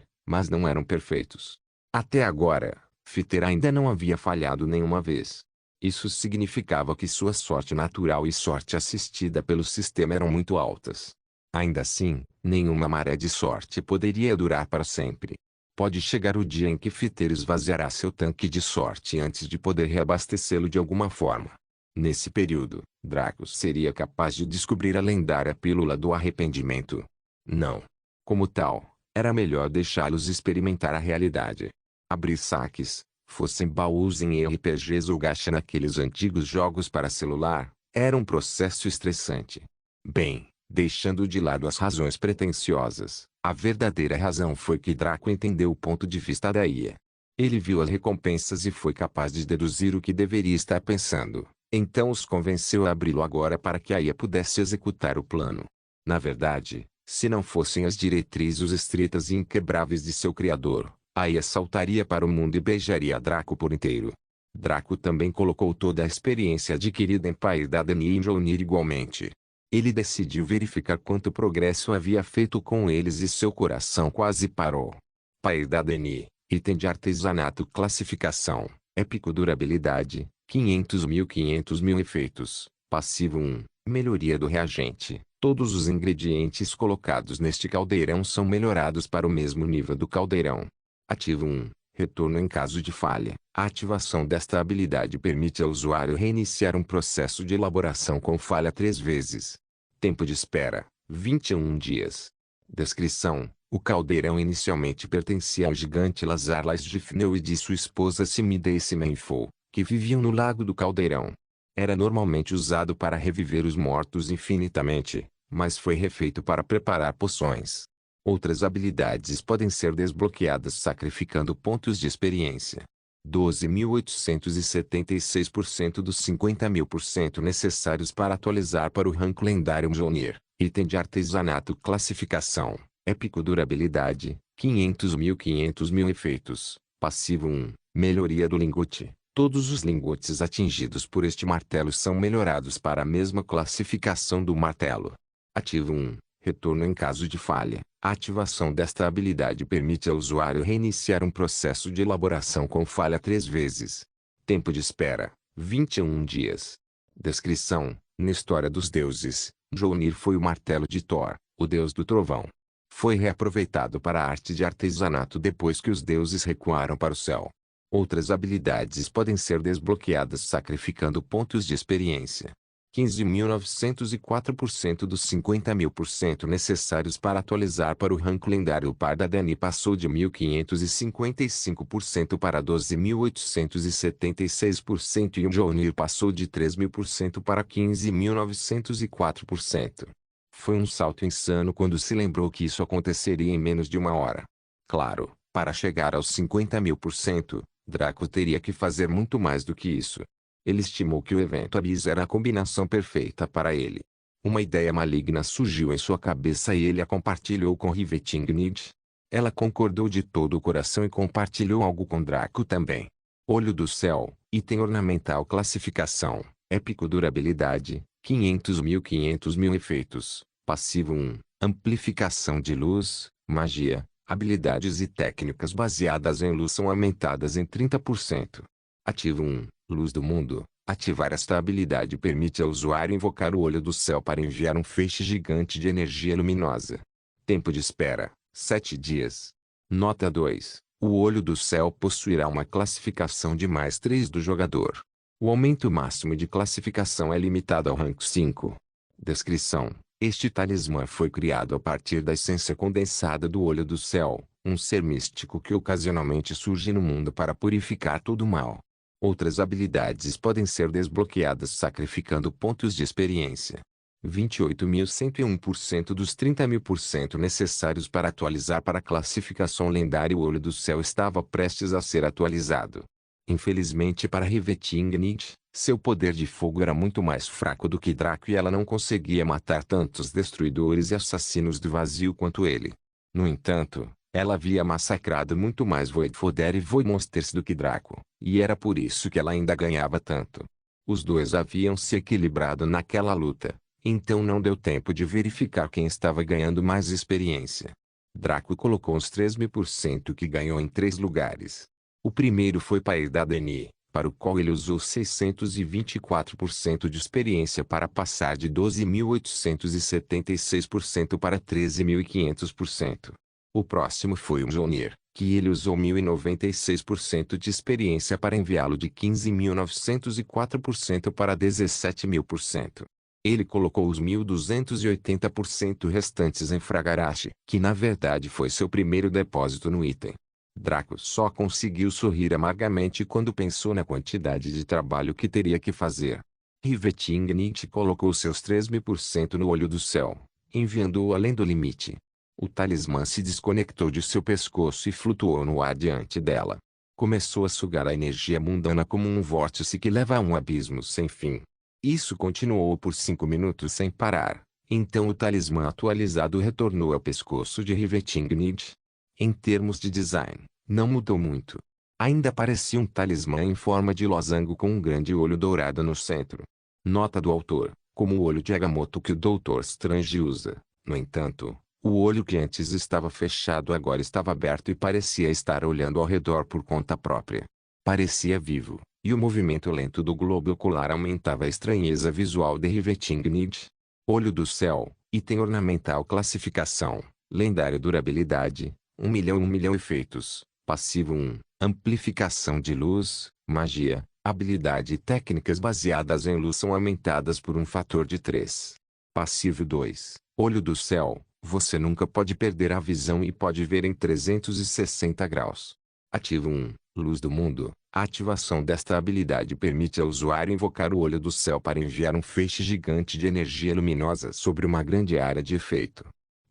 mas não eram perfeitos. Até agora, Fighter ainda não havia falhado nenhuma vez. Isso significava que sua sorte natural e sorte assistida pelo sistema eram muito altas. Ainda assim, nenhuma maré de sorte poderia durar para sempre. Pode chegar o dia em que Fighter esvaziará seu tanque de sorte antes de poder reabastecê-lo de alguma forma. Nesse período, Draco seria capaz de descobrir a lendária pílula do arrependimento. Não. Como tal, era melhor deixá-los experimentar a realidade. Abrir saques, fossem baús em RPGs ou gacha naqueles antigos jogos para celular, era um processo estressante. Bem, deixando de lado as razões pretensiosas, a verdadeira razão foi que Draco entendeu o ponto de vista da IA. Ele viu as recompensas e foi capaz de deduzir o que deveria estar pensando, então os convenceu a abri-lo agora para que a IA pudesse executar o plano. Na verdade, se não fossem as diretrizes estritas e inquebráveis de seu criador, a IA saltaria para o mundo e beijaria Draco por inteiro. Draco também colocou toda a experiência adquirida em Paidadani e em Mjolnir igualmente. Ele decidiu verificar quanto progresso havia feito com eles e seu coração quase parou. Paidadani, item de artesanato classificação, épico durabilidade, 500.000 efeitos, passivo 1, melhoria do reagente. Todos os ingredientes colocados neste caldeirão são melhorados para o mesmo nível do caldeirão. Ativo 1. Retorno em caso de falha. A ativação desta habilidade permite ao usuário reiniciar um processo de elaboração com falha 3 vezes. Tempo de espera: 21 dias. Descrição: o caldeirão inicialmente pertencia ao gigante Lazar Lasgifneu e de sua esposa Simida e Simenfo, que viviam no Lago do Caldeirão. Era normalmente usado para reviver os mortos infinitamente, mas foi refeito para preparar poções. Outras habilidades podem ser desbloqueadas sacrificando pontos de experiência. 12.876% dos 50.000% necessários para atualizar para o rank lendário Mjolnir. Item de artesanato classificação, épico durabilidade, 500.000 efeitos, passivo 1, melhoria do lingote. Todos os lingotes atingidos por este martelo são melhorados para a mesma classificação do martelo. Ativo 1. Retorno em caso de falha. A ativação desta habilidade permite ao usuário reiniciar um processo de elaboração com falha 3 vezes. Tempo de espera: 21 dias. Descrição: na história dos deuses, Mjolnir foi o martelo de Thor, o deus do trovão. Foi reaproveitado para a arte de artesanato depois que os deuses recuaram para o céu. Outras habilidades podem ser desbloqueadas sacrificando pontos de experiência. 15.904% dos 50.000% necessários para atualizar para o rank lendário Paidadani passou de 1.555% para 12.876% e o Mjolnir passou de 3.000% para 15.904%. Foi um salto insano quando se lembrou que isso aconteceria em menos de uma hora. Claro, para chegar aos 50.000%, Draco teria que fazer muito mais do que isso. Ele estimou que o evento Abyss era a combinação perfeita para ele. Uma ideia maligna surgiu em sua cabeça e ele a compartilhou com Rivetingrid. Ela concordou de todo o coração e compartilhou algo com Draco também. Olho do céu, item ornamental classificação, épico durabilidade, 500.000 efeitos, passivo 1, amplificação de luz, magia, habilidades e técnicas baseadas em luz são aumentadas em 30%. Ativo 1, luz do mundo. Ativar esta habilidade permite ao usuário invocar o olho do céu para enviar um feixe gigante de energia luminosa. Tempo de espera, 7 dias. Nota 2. O olho do céu possuirá uma classificação de +3 do jogador. O aumento máximo de classificação é limitado ao rank 5. Descrição. Este talismã foi criado a partir da essência condensada do olho do céu, um ser místico que ocasionalmente surge no mundo para purificar todo o mal. Outras habilidades podem ser desbloqueadas sacrificando pontos de experiência. 28.101% dos 30.000% necessários para atualizar para a classificação lendária. O olho do céu estava prestes a ser atualizado. Infelizmente para Rivetingrid, seu poder de fogo era muito mais fraco do que Draco e ela não conseguia matar tantos destruidores e assassinos do vazio quanto ele. No entanto, ela havia massacrado muito mais Voidfodder e Voidmonsters do que Draco, e era por isso que ela ainda ganhava tanto. Os dois haviam se equilibrado naquela luta, então não deu tempo de verificar quem estava ganhando mais experiência. Draco colocou os 3.000% que ganhou em 3 lugares. O primeiro foi Paedadeni, para o qual ele usou 624% de experiência para passar de 12.876% para 13.500%. O próximo foi o Mjolnir, que ele usou 1.096% de experiência para enviá-lo de 15.904% para 17.000%. Ele colocou os 1.280% restantes em Fragarashi, que na verdade foi seu primeiro depósito no item. Draco só conseguiu sorrir amargamente quando pensou na quantidade de trabalho que teria que fazer. Rivetingrid colocou seus 3.000% no olho do céu, enviando-o além do limite. O talismã se desconectou de seu pescoço e flutuou no ar diante dela. Começou a sugar a energia mundana como um vórtice que leva a um abismo sem fim. Isso continuou por 5 minutos sem parar. Então o talismã atualizado retornou ao pescoço de Rivetingrid. Em termos de design, não mudou muito. Ainda parecia um talismã em forma de losango com um grande olho dourado no centro. Nota do autor, como o olho de Agamotto que o Doutor Strange usa. No entanto, o olho que antes estava fechado agora estava aberto e parecia estar olhando ao redor por conta própria. Parecia vivo, e o movimento lento do globo ocular aumentava a estranheza visual de Rivetingrid. Olho do céu, item ornamental classificação, lendária durabilidade, 1.000.000 efeitos, passivo 1, amplificação de luz, magia, habilidade e técnicas baseadas em luz são aumentadas por um fator de 3. Passivo 2, olho do céu, você nunca pode perder a visão e pode ver em 360 graus. Ativo 1, luz do mundo, a ativação desta habilidade permite ao usuário invocar o olho do céu para enviar um feixe gigante de energia luminosa sobre uma grande área de efeito.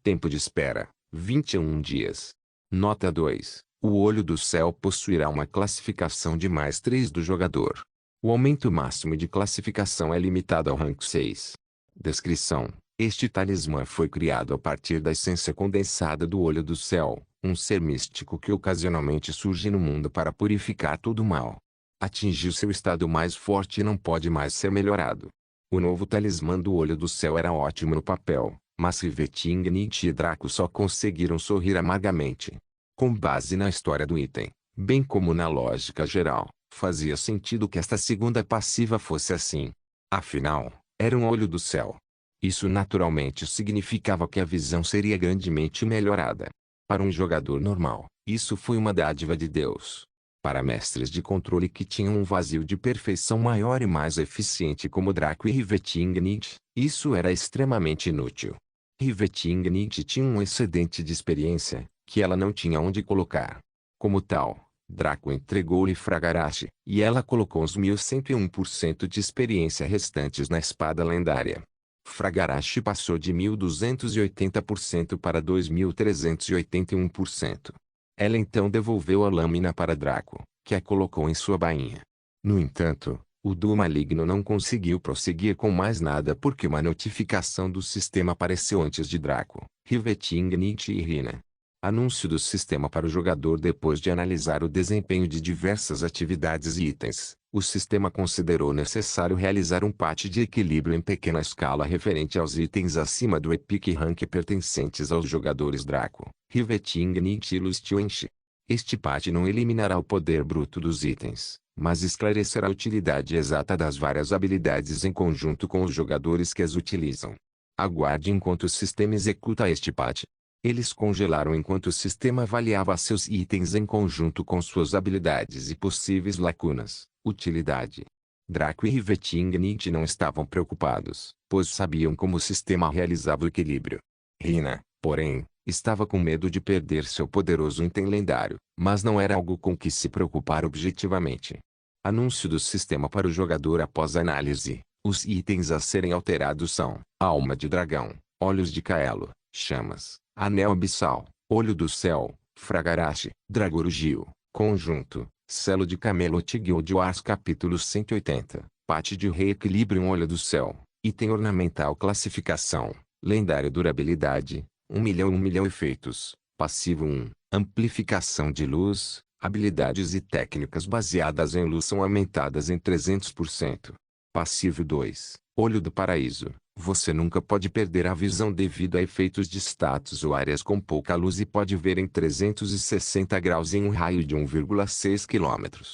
Tempo de espera, 21 dias. Nota 2. O olho do céu possuirá uma classificação de +3 do jogador. O aumento máximo de classificação é limitado ao rank 6. Descrição. Este talismã foi criado a partir da essência condensada do olho do céu, um ser místico que ocasionalmente surge no mundo para purificar todo o mal. Atingiu seu estado mais forte e não pode mais ser melhorado. O novo talismã do olho do céu era ótimo no papel, mas Rivetingrid e Draco só conseguiram sorrir amargamente. Com base na história do item, bem como na lógica geral, fazia sentido que esta segunda passiva fosse assim. Afinal, era um olho do céu. Isso naturalmente significava que a visão seria grandemente melhorada. Para um jogador normal, isso foi uma dádiva de Deus. Para mestres de controle que tinham um vazio de perfeição maior e mais eficiente como Draco e Rivetingrid, isso era extremamente inútil. Rivetingrid tinha um excedente de experiência, que ela não tinha onde colocar. Como tal, Draco entregou-lhe Fragarashi, e ela colocou os 1.101% de experiência restantes na espada lendária. Fragarashi passou de 1.280% para 2.381%. Ela então devolveu a lâmina para Draco, que a colocou em sua bainha. No entanto, O duo maligno não conseguiu prosseguir com mais nada porque uma notificação do sistema apareceu antes de Draco, Riveting, Nietzsche e Rina. Anúncio do sistema para o jogador. Depois de analisar o desempenho de diversas atividades e itens, o sistema considerou necessário realizar um patch de equilíbrio em pequena escala referente aos itens acima do Epic Rank pertencentes aos jogadores Draco, Riveting, Nietzsche e Lustienchi. Este patch não eliminará o poder bruto dos itens, mas esclarecerá a utilidade exata das várias habilidades em conjunto com os jogadores que as utilizam. Aguarde enquanto o sistema executa este patch. Eles congelaram enquanto o sistema avaliava seus itens em conjunto com suas habilidades e possíveis lacunas. Utilidade. Draco e Riveting Nietzsche não estavam preocupados, pois sabiam como o sistema realizava o equilíbrio. Rina, porém, estava com medo de perder seu poderoso item lendário, mas não era algo com que se preocupar objetivamente. Anúncio do sistema para o jogador. Após análise, os itens a serem alterados são: Alma de Dragão, Olhos de Kaelo, Chamas, Anel Abissal, Olho do Céu, Fragarashi, Dragorugio, Conjunto, Selo de Camelot Guild Wars Capítulo 180, Patch de Reequilibrium. Olho do Céu, Item Ornamental. Classificação: Lendário. Durabilidade: 1.000.000 Efeitos: Passivo 1, Amplificação de Luz. Habilidades e técnicas baseadas em luz são aumentadas em 300%. Passivo 2, Olho do Paraíso. Você nunca pode perder a visão devido a efeitos de status ou áreas com pouca luz e pode ver em 360 graus em um raio de 1,6 km.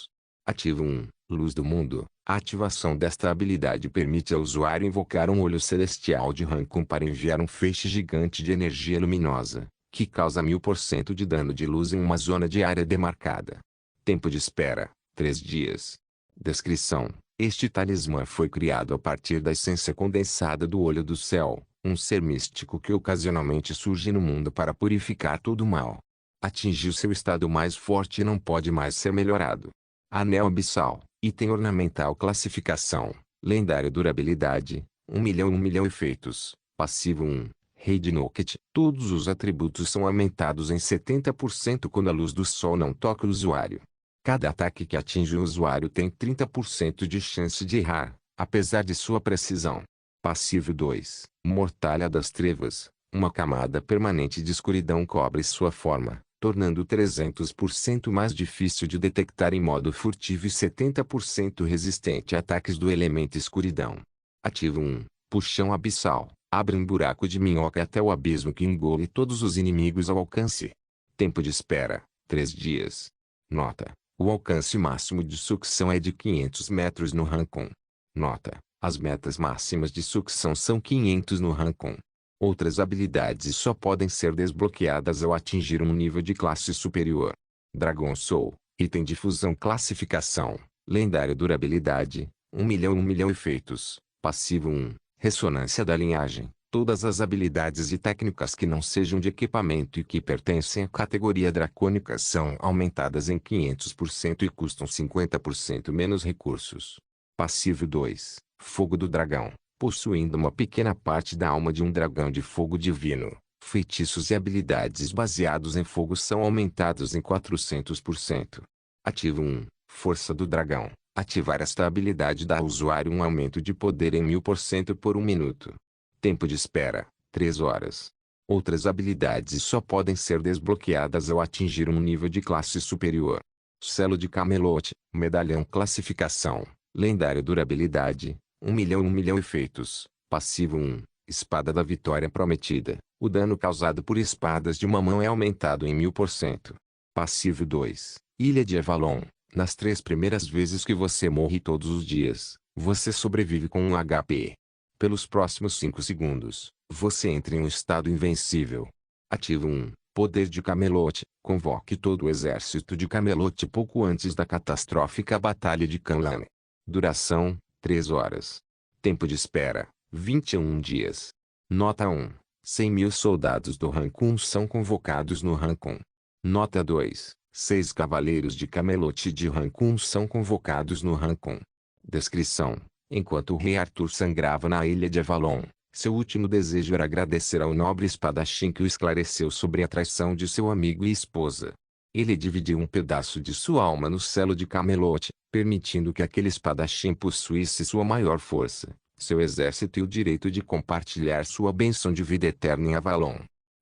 Ativo 1, Luz do Mundo. A ativação desta habilidade permite ao usuário invocar um olho celestial de rank 1 para enviar um feixe gigante de energia luminosa, que causa 1000% de dano de luz em uma zona de área demarcada. Tempo de espera: 3 dias. Descrição: este talismã foi criado a partir da essência condensada do Olho do Céu, um ser místico que ocasionalmente surge no mundo para purificar todo o mal. Atingiu seu estado mais forte e não pode mais ser melhorado. Anel Abissal. Item Ornamental. Classificação: Lendário. Durabilidade: 1.000.000 Efeitos: Passivo 1, Rei de Nocket. Todos os atributos são aumentados em 70% quando a luz do sol não toca o usuário. Cada ataque que atinge o usuário tem 30% de chance de errar, apesar de sua precisão. Passivo 2, Mortalha das Trevas. Uma camada permanente de escuridão cobre sua forma, tornando 300% mais difícil de detectar em modo furtivo e 70% resistente a ataques do elemento escuridão. Ativo 1, Puxão Abissal. Abre um buraco de minhoca até o abismo que engole todos os inimigos ao alcance. Tempo de espera: 3 dias. Nota: o alcance máximo de sucção é de 500 metros no rank 1. Nota: as metas máximas de sucção são 500 no rank 1. Outras habilidades só podem ser desbloqueadas ao atingir um nível de classe superior. Dragon Soul. Item de fusão. Classificação: Lendário. Durabilidade: 1.000.000 Efeitos: Passivo 1, Ressonância da Linhagem. Todas as habilidades e técnicas que não sejam de equipamento e que pertencem à categoria dracônica são aumentadas em 500% e custam 50% menos recursos. Passivo 2, Fogo do Dragão. Possuindo uma pequena parte da alma de um dragão de fogo divino, feitiços e habilidades baseados em fogo são aumentados em 400%. Ativo 1, Força do Dragão. Ativar esta habilidade dá ao usuário um aumento de poder em 1000% por 1 minuto. Tempo de espera: 3 horas. Outras habilidades só podem ser desbloqueadas ao atingir um nível de classe superior. Selo de Camelot. Medalhão. Classificação: Lendário. Durabilidade: 1.000.000 Efeitos: Passivo 1, Espada da Vitória Prometida. O dano causado por espadas de uma mão é aumentado em 1000%. Passivo 2, Ilha de Avalon. Nas 3 primeiras vezes que você morre todos os dias, você sobrevive com 1 HP. Pelos próximos 5 segundos, você entra em um estado invencível. Ativo 1, Poder de Camelot. Convoque todo o exército de Camelot pouco antes da catastrófica Batalha de Canlan. Duração: 3 horas. Tempo de espera: 21 dias. Nota 1. 100.000 soldados do rank 1 são convocados no rank 1. Nota 2. 6 cavaleiros de Camelot de rank 1 são convocados no rank 1. Descrição: enquanto o rei Arthur sangrava na ilha de Avalon, seu último desejo era agradecer ao nobre espadachim que o esclareceu sobre a traição de seu amigo e esposa. Ele dividiu um pedaço de sua alma no celo de Camelot, permitindo que aquele espadachim possuísse sua maior força, seu exército e o direito de compartilhar sua bênção de vida eterna em Avalon.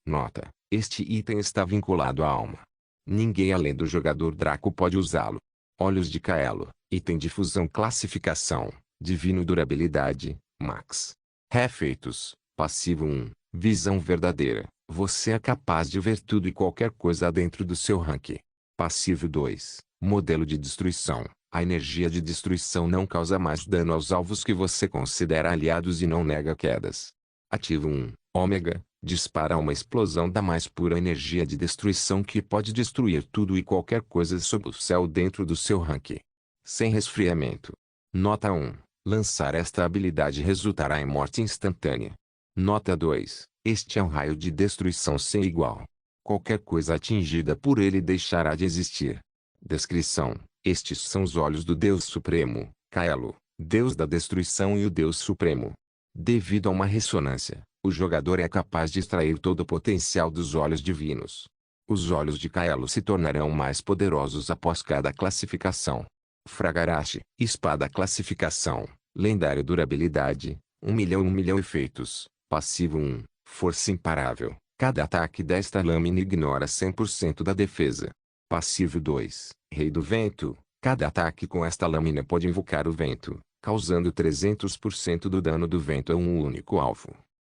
Nota: este item está vinculado à alma. Ninguém além do jogador Draco pode usá-lo. Olhos de Kaelo, item de fusão classificação, divino durabilidade, max. Refeitos, passivo 1, visão verdadeira, você é capaz de ver tudo e qualquer coisa dentro do seu rank. Passivo 2, modelo de destruição, a energia de destruição não causa mais dano aos alvos que você considera aliados e não nega quedas. Ativo 1, ômega, dispara uma explosão da mais pura energia de destruição que pode destruir tudo e qualquer coisa sob o céu dentro do seu rank. Sem resfriamento. Nota 1. Lançar esta habilidade resultará em morte instantânea. Nota 2. Este é um raio de destruição sem igual. Qualquer coisa atingida por ele deixará de existir. Descrição: estes são os olhos do Deus Supremo, Kaelo, Deus da Destruição e o Deus Supremo. Devido a uma ressonância, o jogador é capaz de extrair todo o potencial dos olhos divinos. Os olhos de Kaelo se tornarão mais poderosos após cada classificação. Fragarashi, espada classificação, lendário durabilidade, 1.000.000 efeitos, passivo 1, força imparável, cada ataque desta lâmina ignora 100% da defesa. Passivo 2, rei do vento, cada ataque com esta lâmina pode invocar o vento, causando 300% do dano do vento a um único alvo.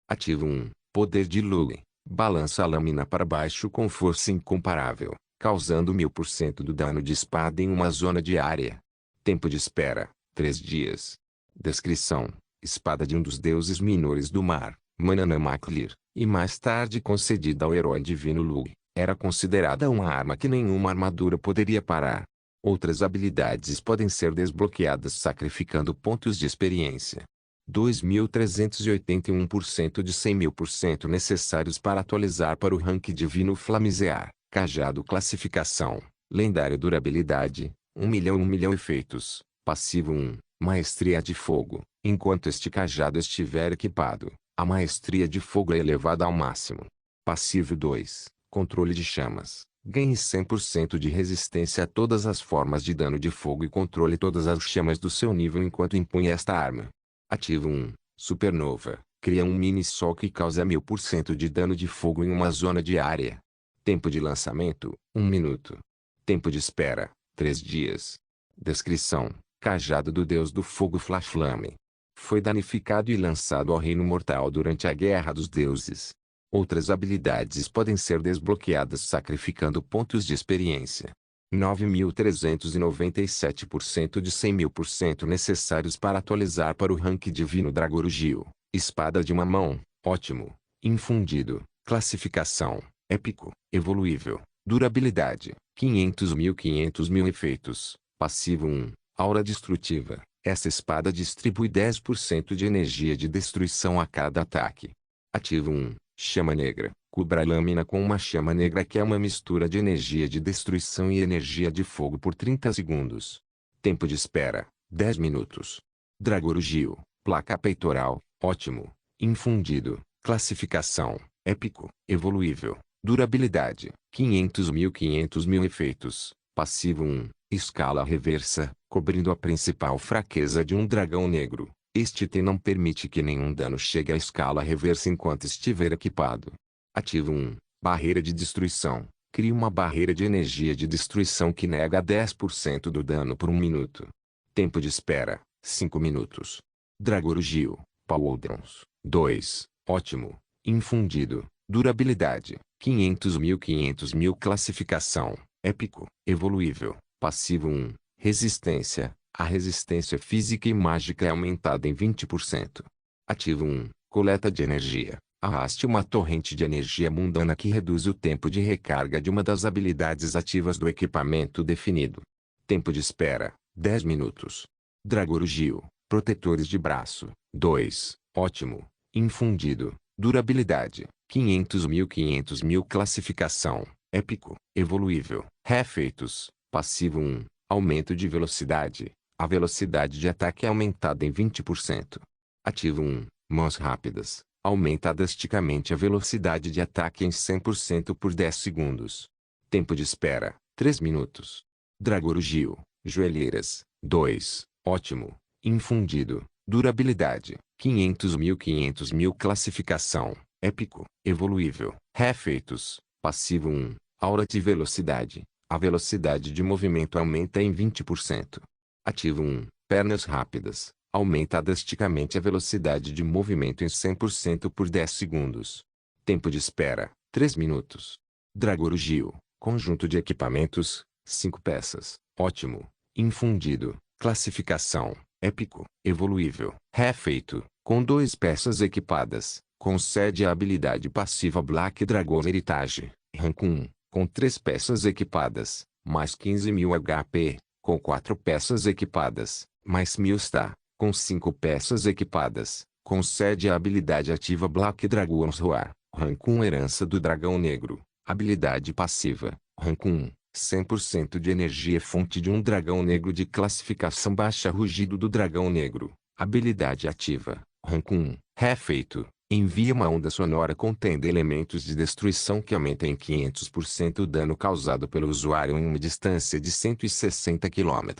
Ativo 1, poder de Lully, balança a lâmina para baixo com força incomparável, causando 1000% do dano de espada em uma zona de área. Tempo de espera, 3 dias. Descrição: espada de um dos deuses menores do mar, Manannamaklir, e mais tarde concedida ao herói divino Lugh, era considerada uma arma que nenhuma armadura poderia parar. Outras habilidades podem ser desbloqueadas sacrificando pontos de experiência. 2.381% de 100.000% necessários para atualizar para o rank divino Flamisear. Cajado classificação, lendário durabilidade, 1.000.000 efeitos, passivo 1, maestria de fogo. Enquanto este cajado estiver equipado, a maestria de fogo é elevada ao máximo. Passivo 2, controle de chamas. Ganhe 100% de resistência a todas as formas de dano de fogo e controle todas as chamas do seu nível enquanto empunha esta arma. Ativo 1, supernova. Cria um mini-sol que causa 1000% de dano de fogo em uma zona de área. Tempo de lançamento, 1 minuto. Tempo de espera, 3 dias. Descrição: cajado do deus do fogo Flashflame. Foi danificado e lançado ao reino mortal durante a Guerra dos Deuses. Outras habilidades podem ser desbloqueadas sacrificando pontos de experiência. 9.397% de 100.000% necessários para atualizar para o rank divino Dragorugio. Espada de uma mão, ótimo. Infundido, classificação, épico, evoluível, durabilidade, 500.000 efeitos, passivo 1, aura destrutiva. Essa espada distribui 10% de energia de destruição a cada ataque. Ativo 1, chama negra. Cubra a lâmina com uma chama negra que é uma mistura de energia de destruição e energia de fogo por 30 segundos. Tempo de espera, 10 minutos. Dragorugio, placa peitoral, ótimo. Infundido, classificação, épico, evoluível, durabilidade, 500.000 efeitos, passivo 1, escala reversa, cobrindo a principal fraqueza de um dragão negro. Este item não permite que nenhum dano chegue à escala reversa enquanto estiver equipado. Ativo 1, barreira de destruição. Cria uma barreira de energia de destruição que nega 10% do dano por 1 minuto. Tempo de espera, 5 minutos. Dragorugio, Pauldrons, 2, ótimo. Infundido, durabilidade, 500.000 classificação, épico, evoluível, passivo 1, resistência. A resistência física e mágica é aumentada em 20%. Ativo 1, coleta de energia. Arraste uma torrente de energia mundana que reduz o tempo de recarga de uma das habilidades ativas do equipamento definido. Tempo de espera, 10 minutos. Dragorugio, protetores de braço, 2, ótimo. Infundido, durabilidade, 500.000 classificação, épico, evoluível. Refeitos, passivo 1, aumento de velocidade. A velocidade de ataque é aumentada em 20%. Ativo 1, mãos rápidas. Aumenta drasticamente a velocidade de ataque em 100% por 10 segundos. Tempo de espera, 3 minutos. Dragorugio, joelheiras, 2, ótimo. Infundido, durabilidade, 500.000 classificação, épico, evoluível. Refeitos, passivo 1, aura de velocidade. A velocidade de movimento aumenta em 20%. Ativo 1, pernas rápidas. Aumenta drasticamente a velocidade de movimento em 100% por 10 segundos. Tempo de espera, 3 minutos. Dragorugio, conjunto de equipamentos, 5 peças. Ótimo. Infundido, classificação, épico, evoluível. Refeito, com 2 peças equipadas. Concede a habilidade passiva Black Dragon Heritage, rank 1, com 3 peças equipadas, mais 15.000 HP, com 4 peças equipadas, mais 1.000 STA, com 5 peças equipadas, concede a habilidade ativa Black Dragon's Roar, rank 1 Herança do Dragão Negro, habilidade passiva, rank 1, 100% de energia fonte de um dragão negro de classificação baixa Rugido do Dragão Negro, habilidade ativa, rank 1, refeito. Envia uma onda sonora contendo elementos de destruição que aumenta em 500% o dano causado pelo usuário em uma distância de 160 km.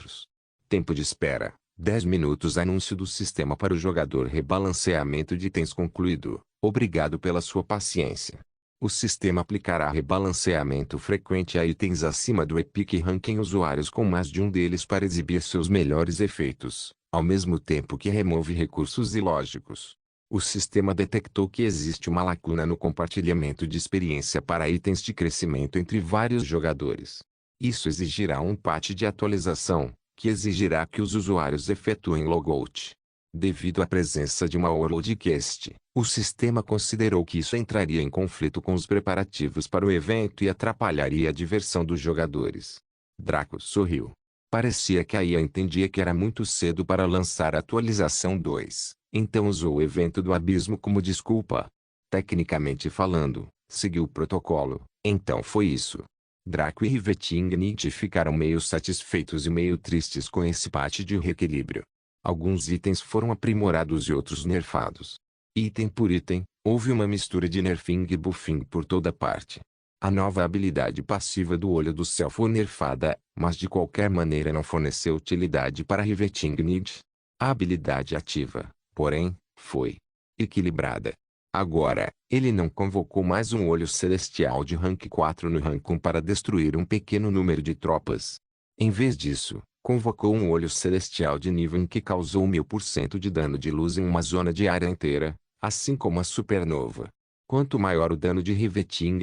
Tempo de espera, 10 minutos. Anúncio do sistema para o jogador. Rebalanceamento de itens concluído. Obrigado pela sua paciência. O sistema aplicará rebalanceamento frequente a itens acima do Epic Ranking usuários com mais de um deles para exibir seus melhores efeitos, ao mesmo tempo que remove recursos ilógicos. O sistema detectou que existe uma lacuna no compartilhamento de experiência para itens de crescimento entre vários jogadores. Isso exigirá um patch de atualização, que exigirá que os usuários efetuem logout. Devido à presença de uma Worldcast, o sistema considerou que isso entraria em conflito com os preparativos para o evento e atrapalharia a diversão dos jogadores. Draco sorriu. Parecia que a IA entendia que era muito cedo para lançar a atualização 2. Então usou o evento do abismo como desculpa. Tecnicamente falando, seguiu o protocolo, então foi isso. Draco e Riveting ficaram meio satisfeitos e meio tristes com esse patch de reequilíbrio. Alguns itens foram aprimorados e outros nerfados. Item por item, houve uma mistura de nerfing e buffing por toda parte. A nova habilidade passiva do Olho do Céu foi nerfada, mas de qualquer maneira não forneceu utilidade para Riveting. A habilidade ativa, porém, foi equilibrada. Agora, ele não convocou mais um olho celestial de rank 4 no rank 1 para destruir um pequeno número de tropas. Em vez disso, convocou um olho celestial de nível em que causou 1000% de dano de luz em uma zona de área inteira, assim como a supernova. Quanto maior o dano de Riveting,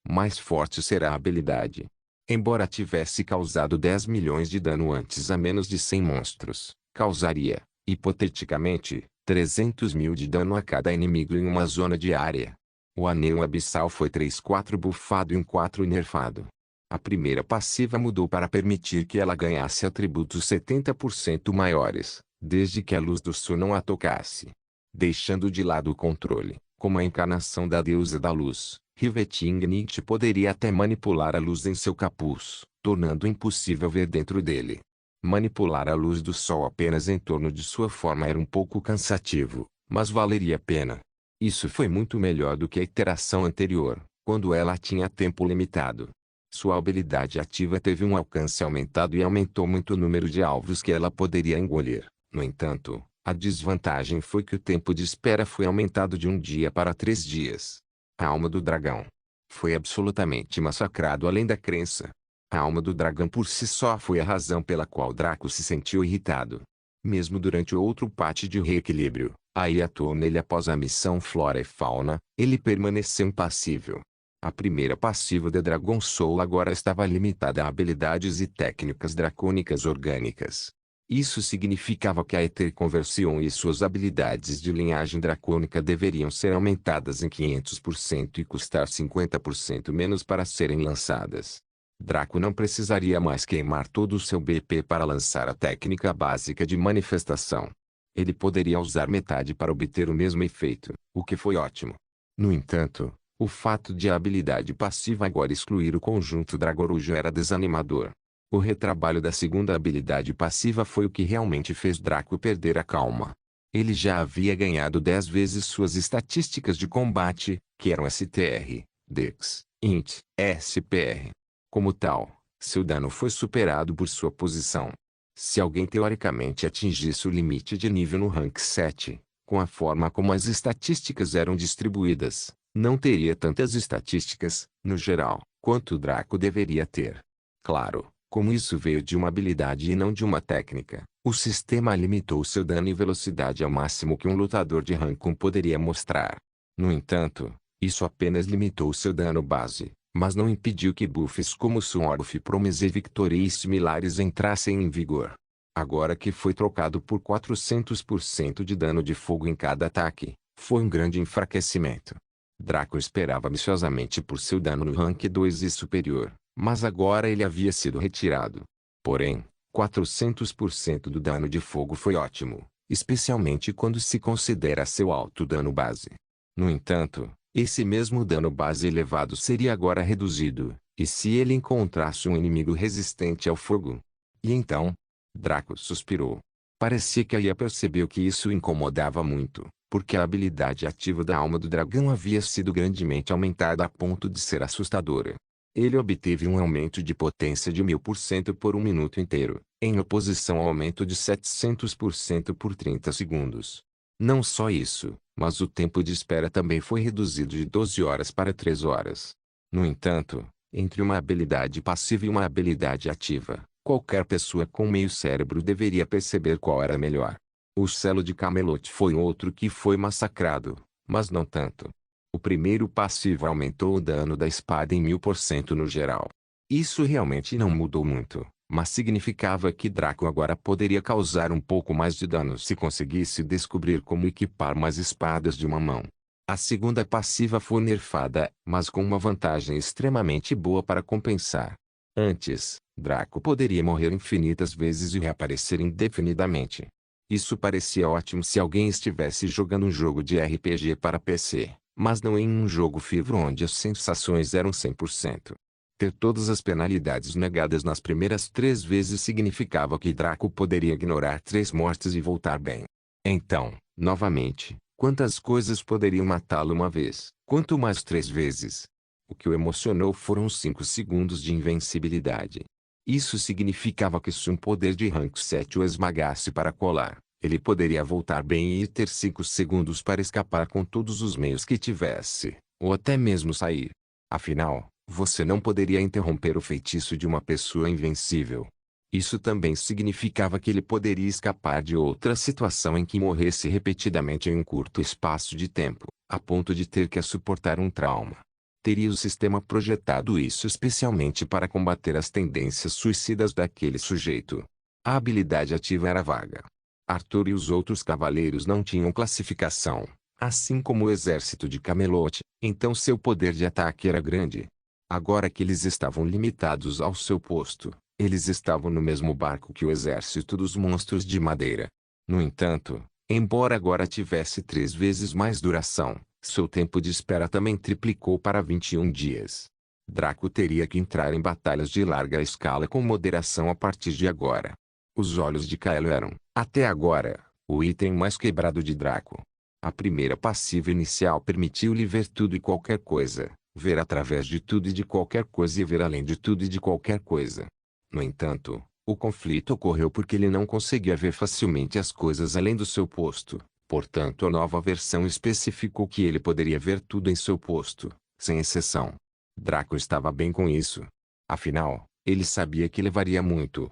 mais forte será a habilidade. Embora tivesse causado 10 milhões de dano antes a menos de 100 monstros, causaria, hipoteticamente, 300.000 de dano a cada inimigo em uma zona de área. O anel abissal foi 3/4 buffado e 1/4 nerfado. A primeira passiva mudou para permitir que ela ganhasse atributos 70% maiores, desde que a luz do sol não a tocasse. Deixando de lado o controle, como a encarnação da deusa da luz, Riveting poderia até manipular a luz em seu capuz, tornando impossível ver dentro dele. Manipular a luz do sol apenas em torno de sua forma era um pouco cansativo, mas valeria a pena. Isso foi muito melhor do que a iteração anterior, quando ela tinha tempo limitado. Sua habilidade ativa teve um alcance aumentado e aumentou muito o número de alvos que ela poderia engolir. No entanto, a desvantagem foi que o tempo de espera foi aumentado de 1 dia para 3 dias. A alma do dragão foi absolutamente massacrado além da crença. A alma do dragão por si só foi a razão pela qual Draco se sentiu irritado. Mesmo durante o outro patch de reequilíbrio, aí atuou nele após a missão Flora e Fauna, ele permaneceu impassível. A primeira passiva de Dragon Soul agora estava limitada a habilidades e técnicas dracônicas orgânicas. Isso significava que a Ether Conversion e suas habilidades de linhagem dracônica deveriam ser aumentadas em 500% e custar 50% menos para serem lançadas. Draco não precisaria mais queimar todo o seu BP para lançar a técnica básica de manifestação. Ele poderia usar metade para obter o mesmo efeito, o que foi ótimo. No entanto, o fato de a habilidade passiva agora excluir o conjunto Dragorujo era desanimador. O retrabalho da segunda habilidade passiva foi o que realmente fez Draco perder a calma. Ele já havia ganhado 10 vezes suas estatísticas de combate, que eram STR, Dex, Int, SPR. Como tal, Seu dano foi superado por sua posição. Se alguém teoricamente atingisse o limite de nível no rank 7, com a forma como as estatísticas eram distribuídas, não teria tantas estatísticas, no geral, quanto o Draco deveria ter. Claro, como isso veio de uma habilidade e não de uma técnica, o sistema limitou seu dano e velocidade ao máximo que um lutador de rank 1 poderia mostrar. No entanto, isso apenas limitou seu dano base, mas não impediu que buffs como Sword of Promise e Victory e similares entrassem em vigor. Agora que foi trocado por 400% de dano de fogo em cada ataque, foi um grande enfraquecimento. Draco esperava ambiciosamente por seu dano no rank 2 e superior, mas agora ele havia sido retirado. Porém, 400% do dano de fogo foi ótimo, especialmente quando se considera seu alto dano base. No entanto, esse mesmo dano base elevado seria agora reduzido, e se ele encontrasse um inimigo resistente ao fogo? E então? Draco suspirou. Parecia que Aya percebeu que isso o incomodava muito, porque a habilidade ativa da alma do dragão havia sido grandemente aumentada a ponto de ser assustadora. Ele obteve um aumento de potência de 1000% por um minuto inteiro, em oposição ao aumento de 700% por 30 segundos. Não só isso, mas o tempo de espera também foi reduzido de 12 horas para 3 horas. No entanto, entre uma habilidade passiva e uma habilidade ativa, qualquer pessoa com meio cérebro deveria perceber qual era melhor. O selo de Camelot foi outro que foi massacrado, mas não tanto. O primeiro passivo aumentou o dano da espada em 1000% no geral. Isso realmente não mudou muito, mas significava que Draco agora poderia causar um pouco mais de dano se conseguisse descobrir como equipar mais espadas de uma mão. A segunda passiva foi nerfada, mas com uma vantagem extremamente boa para compensar. Antes, Draco poderia morrer infinitas vezes e reaparecer indefinidamente. Isso parecia ótimo se alguém estivesse jogando um jogo de RPG para PC, mas não em um jogo FIVO onde as sensações eram 100%. Ter todas as penalidades negadas nas primeiras 3 vezes significava que Draco poderia ignorar 3 mortes e voltar bem. Então, novamente, quantas coisas poderiam matá-lo uma vez, quanto mais 3 vezes? O que o emocionou foram os 5 segundos de invencibilidade. Isso significava que se um poder de rank 7 o esmagasse para colar, ele poderia voltar bem e ter 5 segundos para escapar com todos os meios que tivesse, ou até mesmo sair. Afinal, você não poderia interromper o feitiço de uma pessoa invencível. Isso também significava que ele poderia escapar de outra situação em que morresse repetidamente em um curto espaço de tempo, a ponto de ter que suportar um trauma. Teria o sistema projetado isso especialmente para combater as tendências suicidas daquele sujeito. A habilidade ativa era vaga. Arthur e os outros cavaleiros não tinham classificação, assim como o exército de Camelot, então seu poder de ataque era grande. Agora que eles estavam limitados ao seu posto, eles estavam no mesmo barco que o exército dos monstros de madeira. No entanto, embora agora tivesse 3 vezes mais duração, seu tempo de espera também triplicou para 21 dias. Draco teria que entrar em batalhas de larga escala com moderação a partir de agora. Os olhos de Kaelo eram, até agora, o item mais quebrado de Draco. A primeira passiva inicial permitiu-lhe ver tudo e qualquer coisa, ver através de tudo e de qualquer coisa e ver além de tudo e de qualquer coisa. No entanto, o conflito ocorreu porque ele não conseguia ver facilmente as coisas além do seu posto. Portanto, a nova versão especificou que ele poderia ver tudo em seu posto, sem exceção. Draco estava bem com isso. Afinal, ele sabia que levaria muito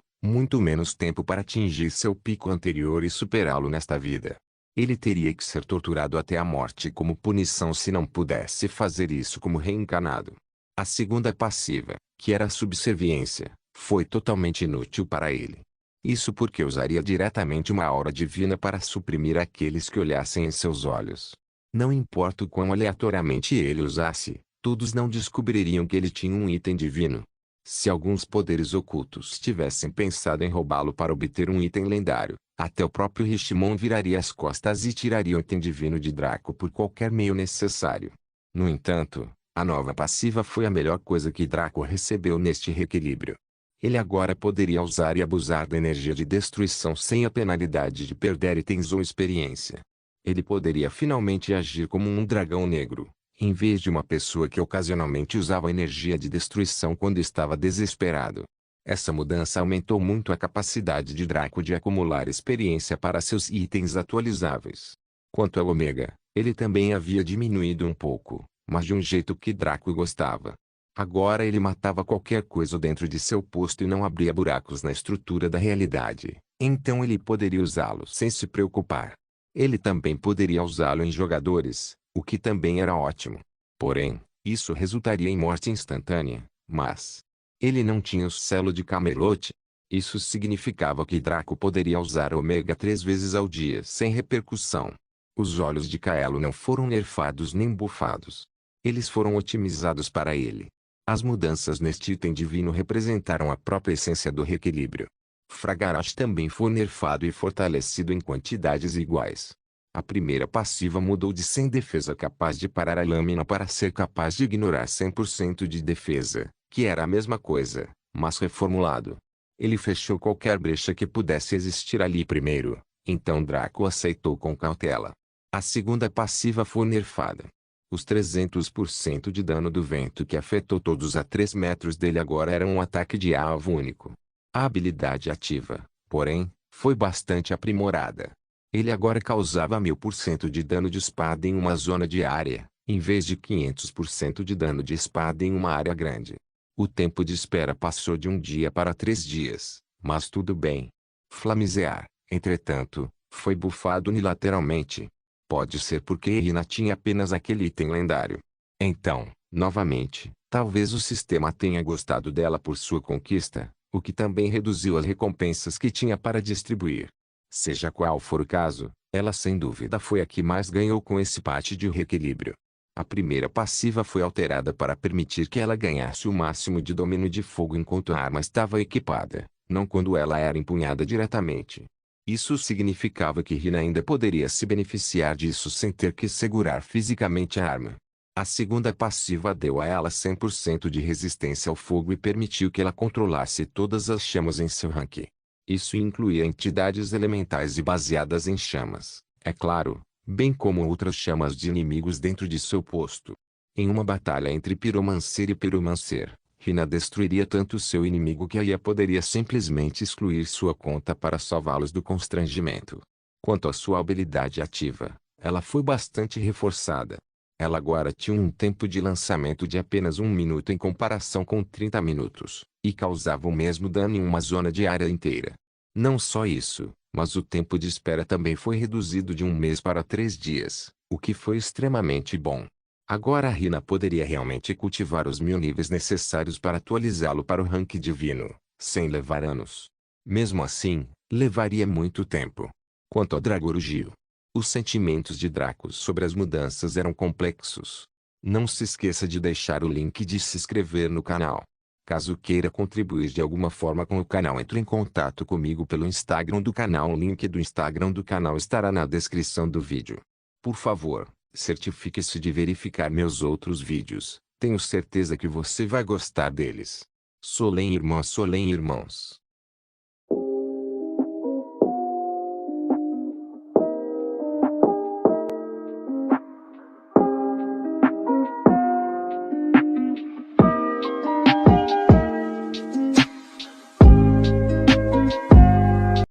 menos tempo para atingir seu pico anterior e superá-lo nesta vida. Ele teria que ser torturado até a morte como punição se não pudesse fazer isso como reencarnado. A segunda passiva, que era a subserviência, foi totalmente inútil para ele. Isso porque usaria diretamente uma aura divina para suprimir aqueles que olhassem em seus olhos. Não importa o quão aleatoriamente ele usasse, todos não descobririam que ele tinha um item divino. Se alguns poderes ocultos tivessem pensado em roubá-lo para obter um item lendário, até o próprio Richemont viraria as costas e tiraria o item divino de Draco por qualquer meio necessário. No entanto, a nova passiva foi a melhor coisa que Draco recebeu neste reequilíbrio. Ele agora poderia usar e abusar da energia de destruição sem a penalidade de perder itens ou experiência. Ele poderia finalmente agir como um dragão negro, em vez de uma pessoa que ocasionalmente usava energia de destruição quando estava desesperado. Essa mudança aumentou muito a capacidade de Draco de acumular experiência para seus itens atualizáveis. Quanto ao Ômega, ele também havia diminuído um pouco, mas de um jeito que Draco gostava. Agora ele matava qualquer coisa dentro de seu posto e não abria buracos na estrutura da realidade, então ele poderia usá-lo sem se preocupar. Ele também poderia usá-lo em jogadores, o que também era ótimo. Porém, isso resultaria em morte instantânea, mas ele não tinha o selo de Camelot. Isso significava que Draco poderia usar Ômega 3 vezes ao dia sem repercussão. Os olhos de Kaelo não foram nerfados nem bufados. Eles foram otimizados para ele. As mudanças neste item divino representaram a própria essência do reequilíbrio. Fragarash também foi nerfado e fortalecido em quantidades iguais. A primeira passiva mudou de sem defesa capaz de parar a lâmina para ser capaz de ignorar 100% de defesa, que era a mesma coisa, mas reformulado. Ele fechou qualquer brecha que pudesse existir ali primeiro, então Draco aceitou com cautela. A segunda passiva foi nerfada. Os 300% de dano do vento que afetou todos a 3 metros dele agora eram um ataque de alvo único. A habilidade ativa, porém, foi bastante aprimorada. Ele agora causava 1000% de dano de espada em uma zona de área, em vez de 500% de dano de espada em uma área grande. O tempo de espera passou de 1 dia para 3 dias, mas tudo bem. Flamezear, entretanto, foi bufado unilateralmente. Pode ser porque Irina tinha apenas aquele item lendário. Então, novamente, talvez o sistema tenha gostado dela por sua conquista, o que também reduziu as recompensas que tinha para distribuir. Seja qual for o caso, ela sem dúvida foi a que mais ganhou com esse patch de reequilíbrio. A primeira passiva foi alterada para permitir que ela ganhasse o máximo de domínio de fogo enquanto a arma estava equipada, não quando ela era empunhada diretamente. Isso significava que Rina ainda poderia se beneficiar disso sem ter que segurar fisicamente a arma. A segunda passiva deu a ela 100% de resistência ao fogo e permitiu que ela controlasse todas as chamas em seu rank. Isso incluía entidades elementais e baseadas em chamas, é claro, bem como outras chamas de inimigos dentro de seu posto. Em uma batalha entre Pyromancer e Pyromancer, Rina destruiria tanto seu inimigo que Aya poderia simplesmente excluir sua conta para salvá-los do constrangimento. Quanto à sua habilidade ativa, ela foi bastante reforçada. Ela agora tinha um tempo de lançamento de apenas 1 minuto em comparação com 30 minutos, e causava o mesmo dano em uma zona de área inteira. Não só isso, mas o tempo de espera também foi reduzido de 1 mês para 3 dias, o que foi extremamente bom. Agora a Rina poderia realmente cultivar os 1000 níveis necessários para atualizá-lo para o rank divino, sem levar anos. Mesmo assim, levaria muito tempo. Quanto a Dragorugio, os sentimentos de Draco sobre as mudanças eram complexos. Não se esqueça de deixar o link de se inscrever no canal. Caso queira contribuir de alguma forma com o canal, entre em contato comigo pelo Instagram do canal. O link do Instagram do canal estará na descrição do vídeo. Por favor, certifique-se de verificar meus outros vídeos, tenho certeza que você vai gostar deles. Solem irmãos.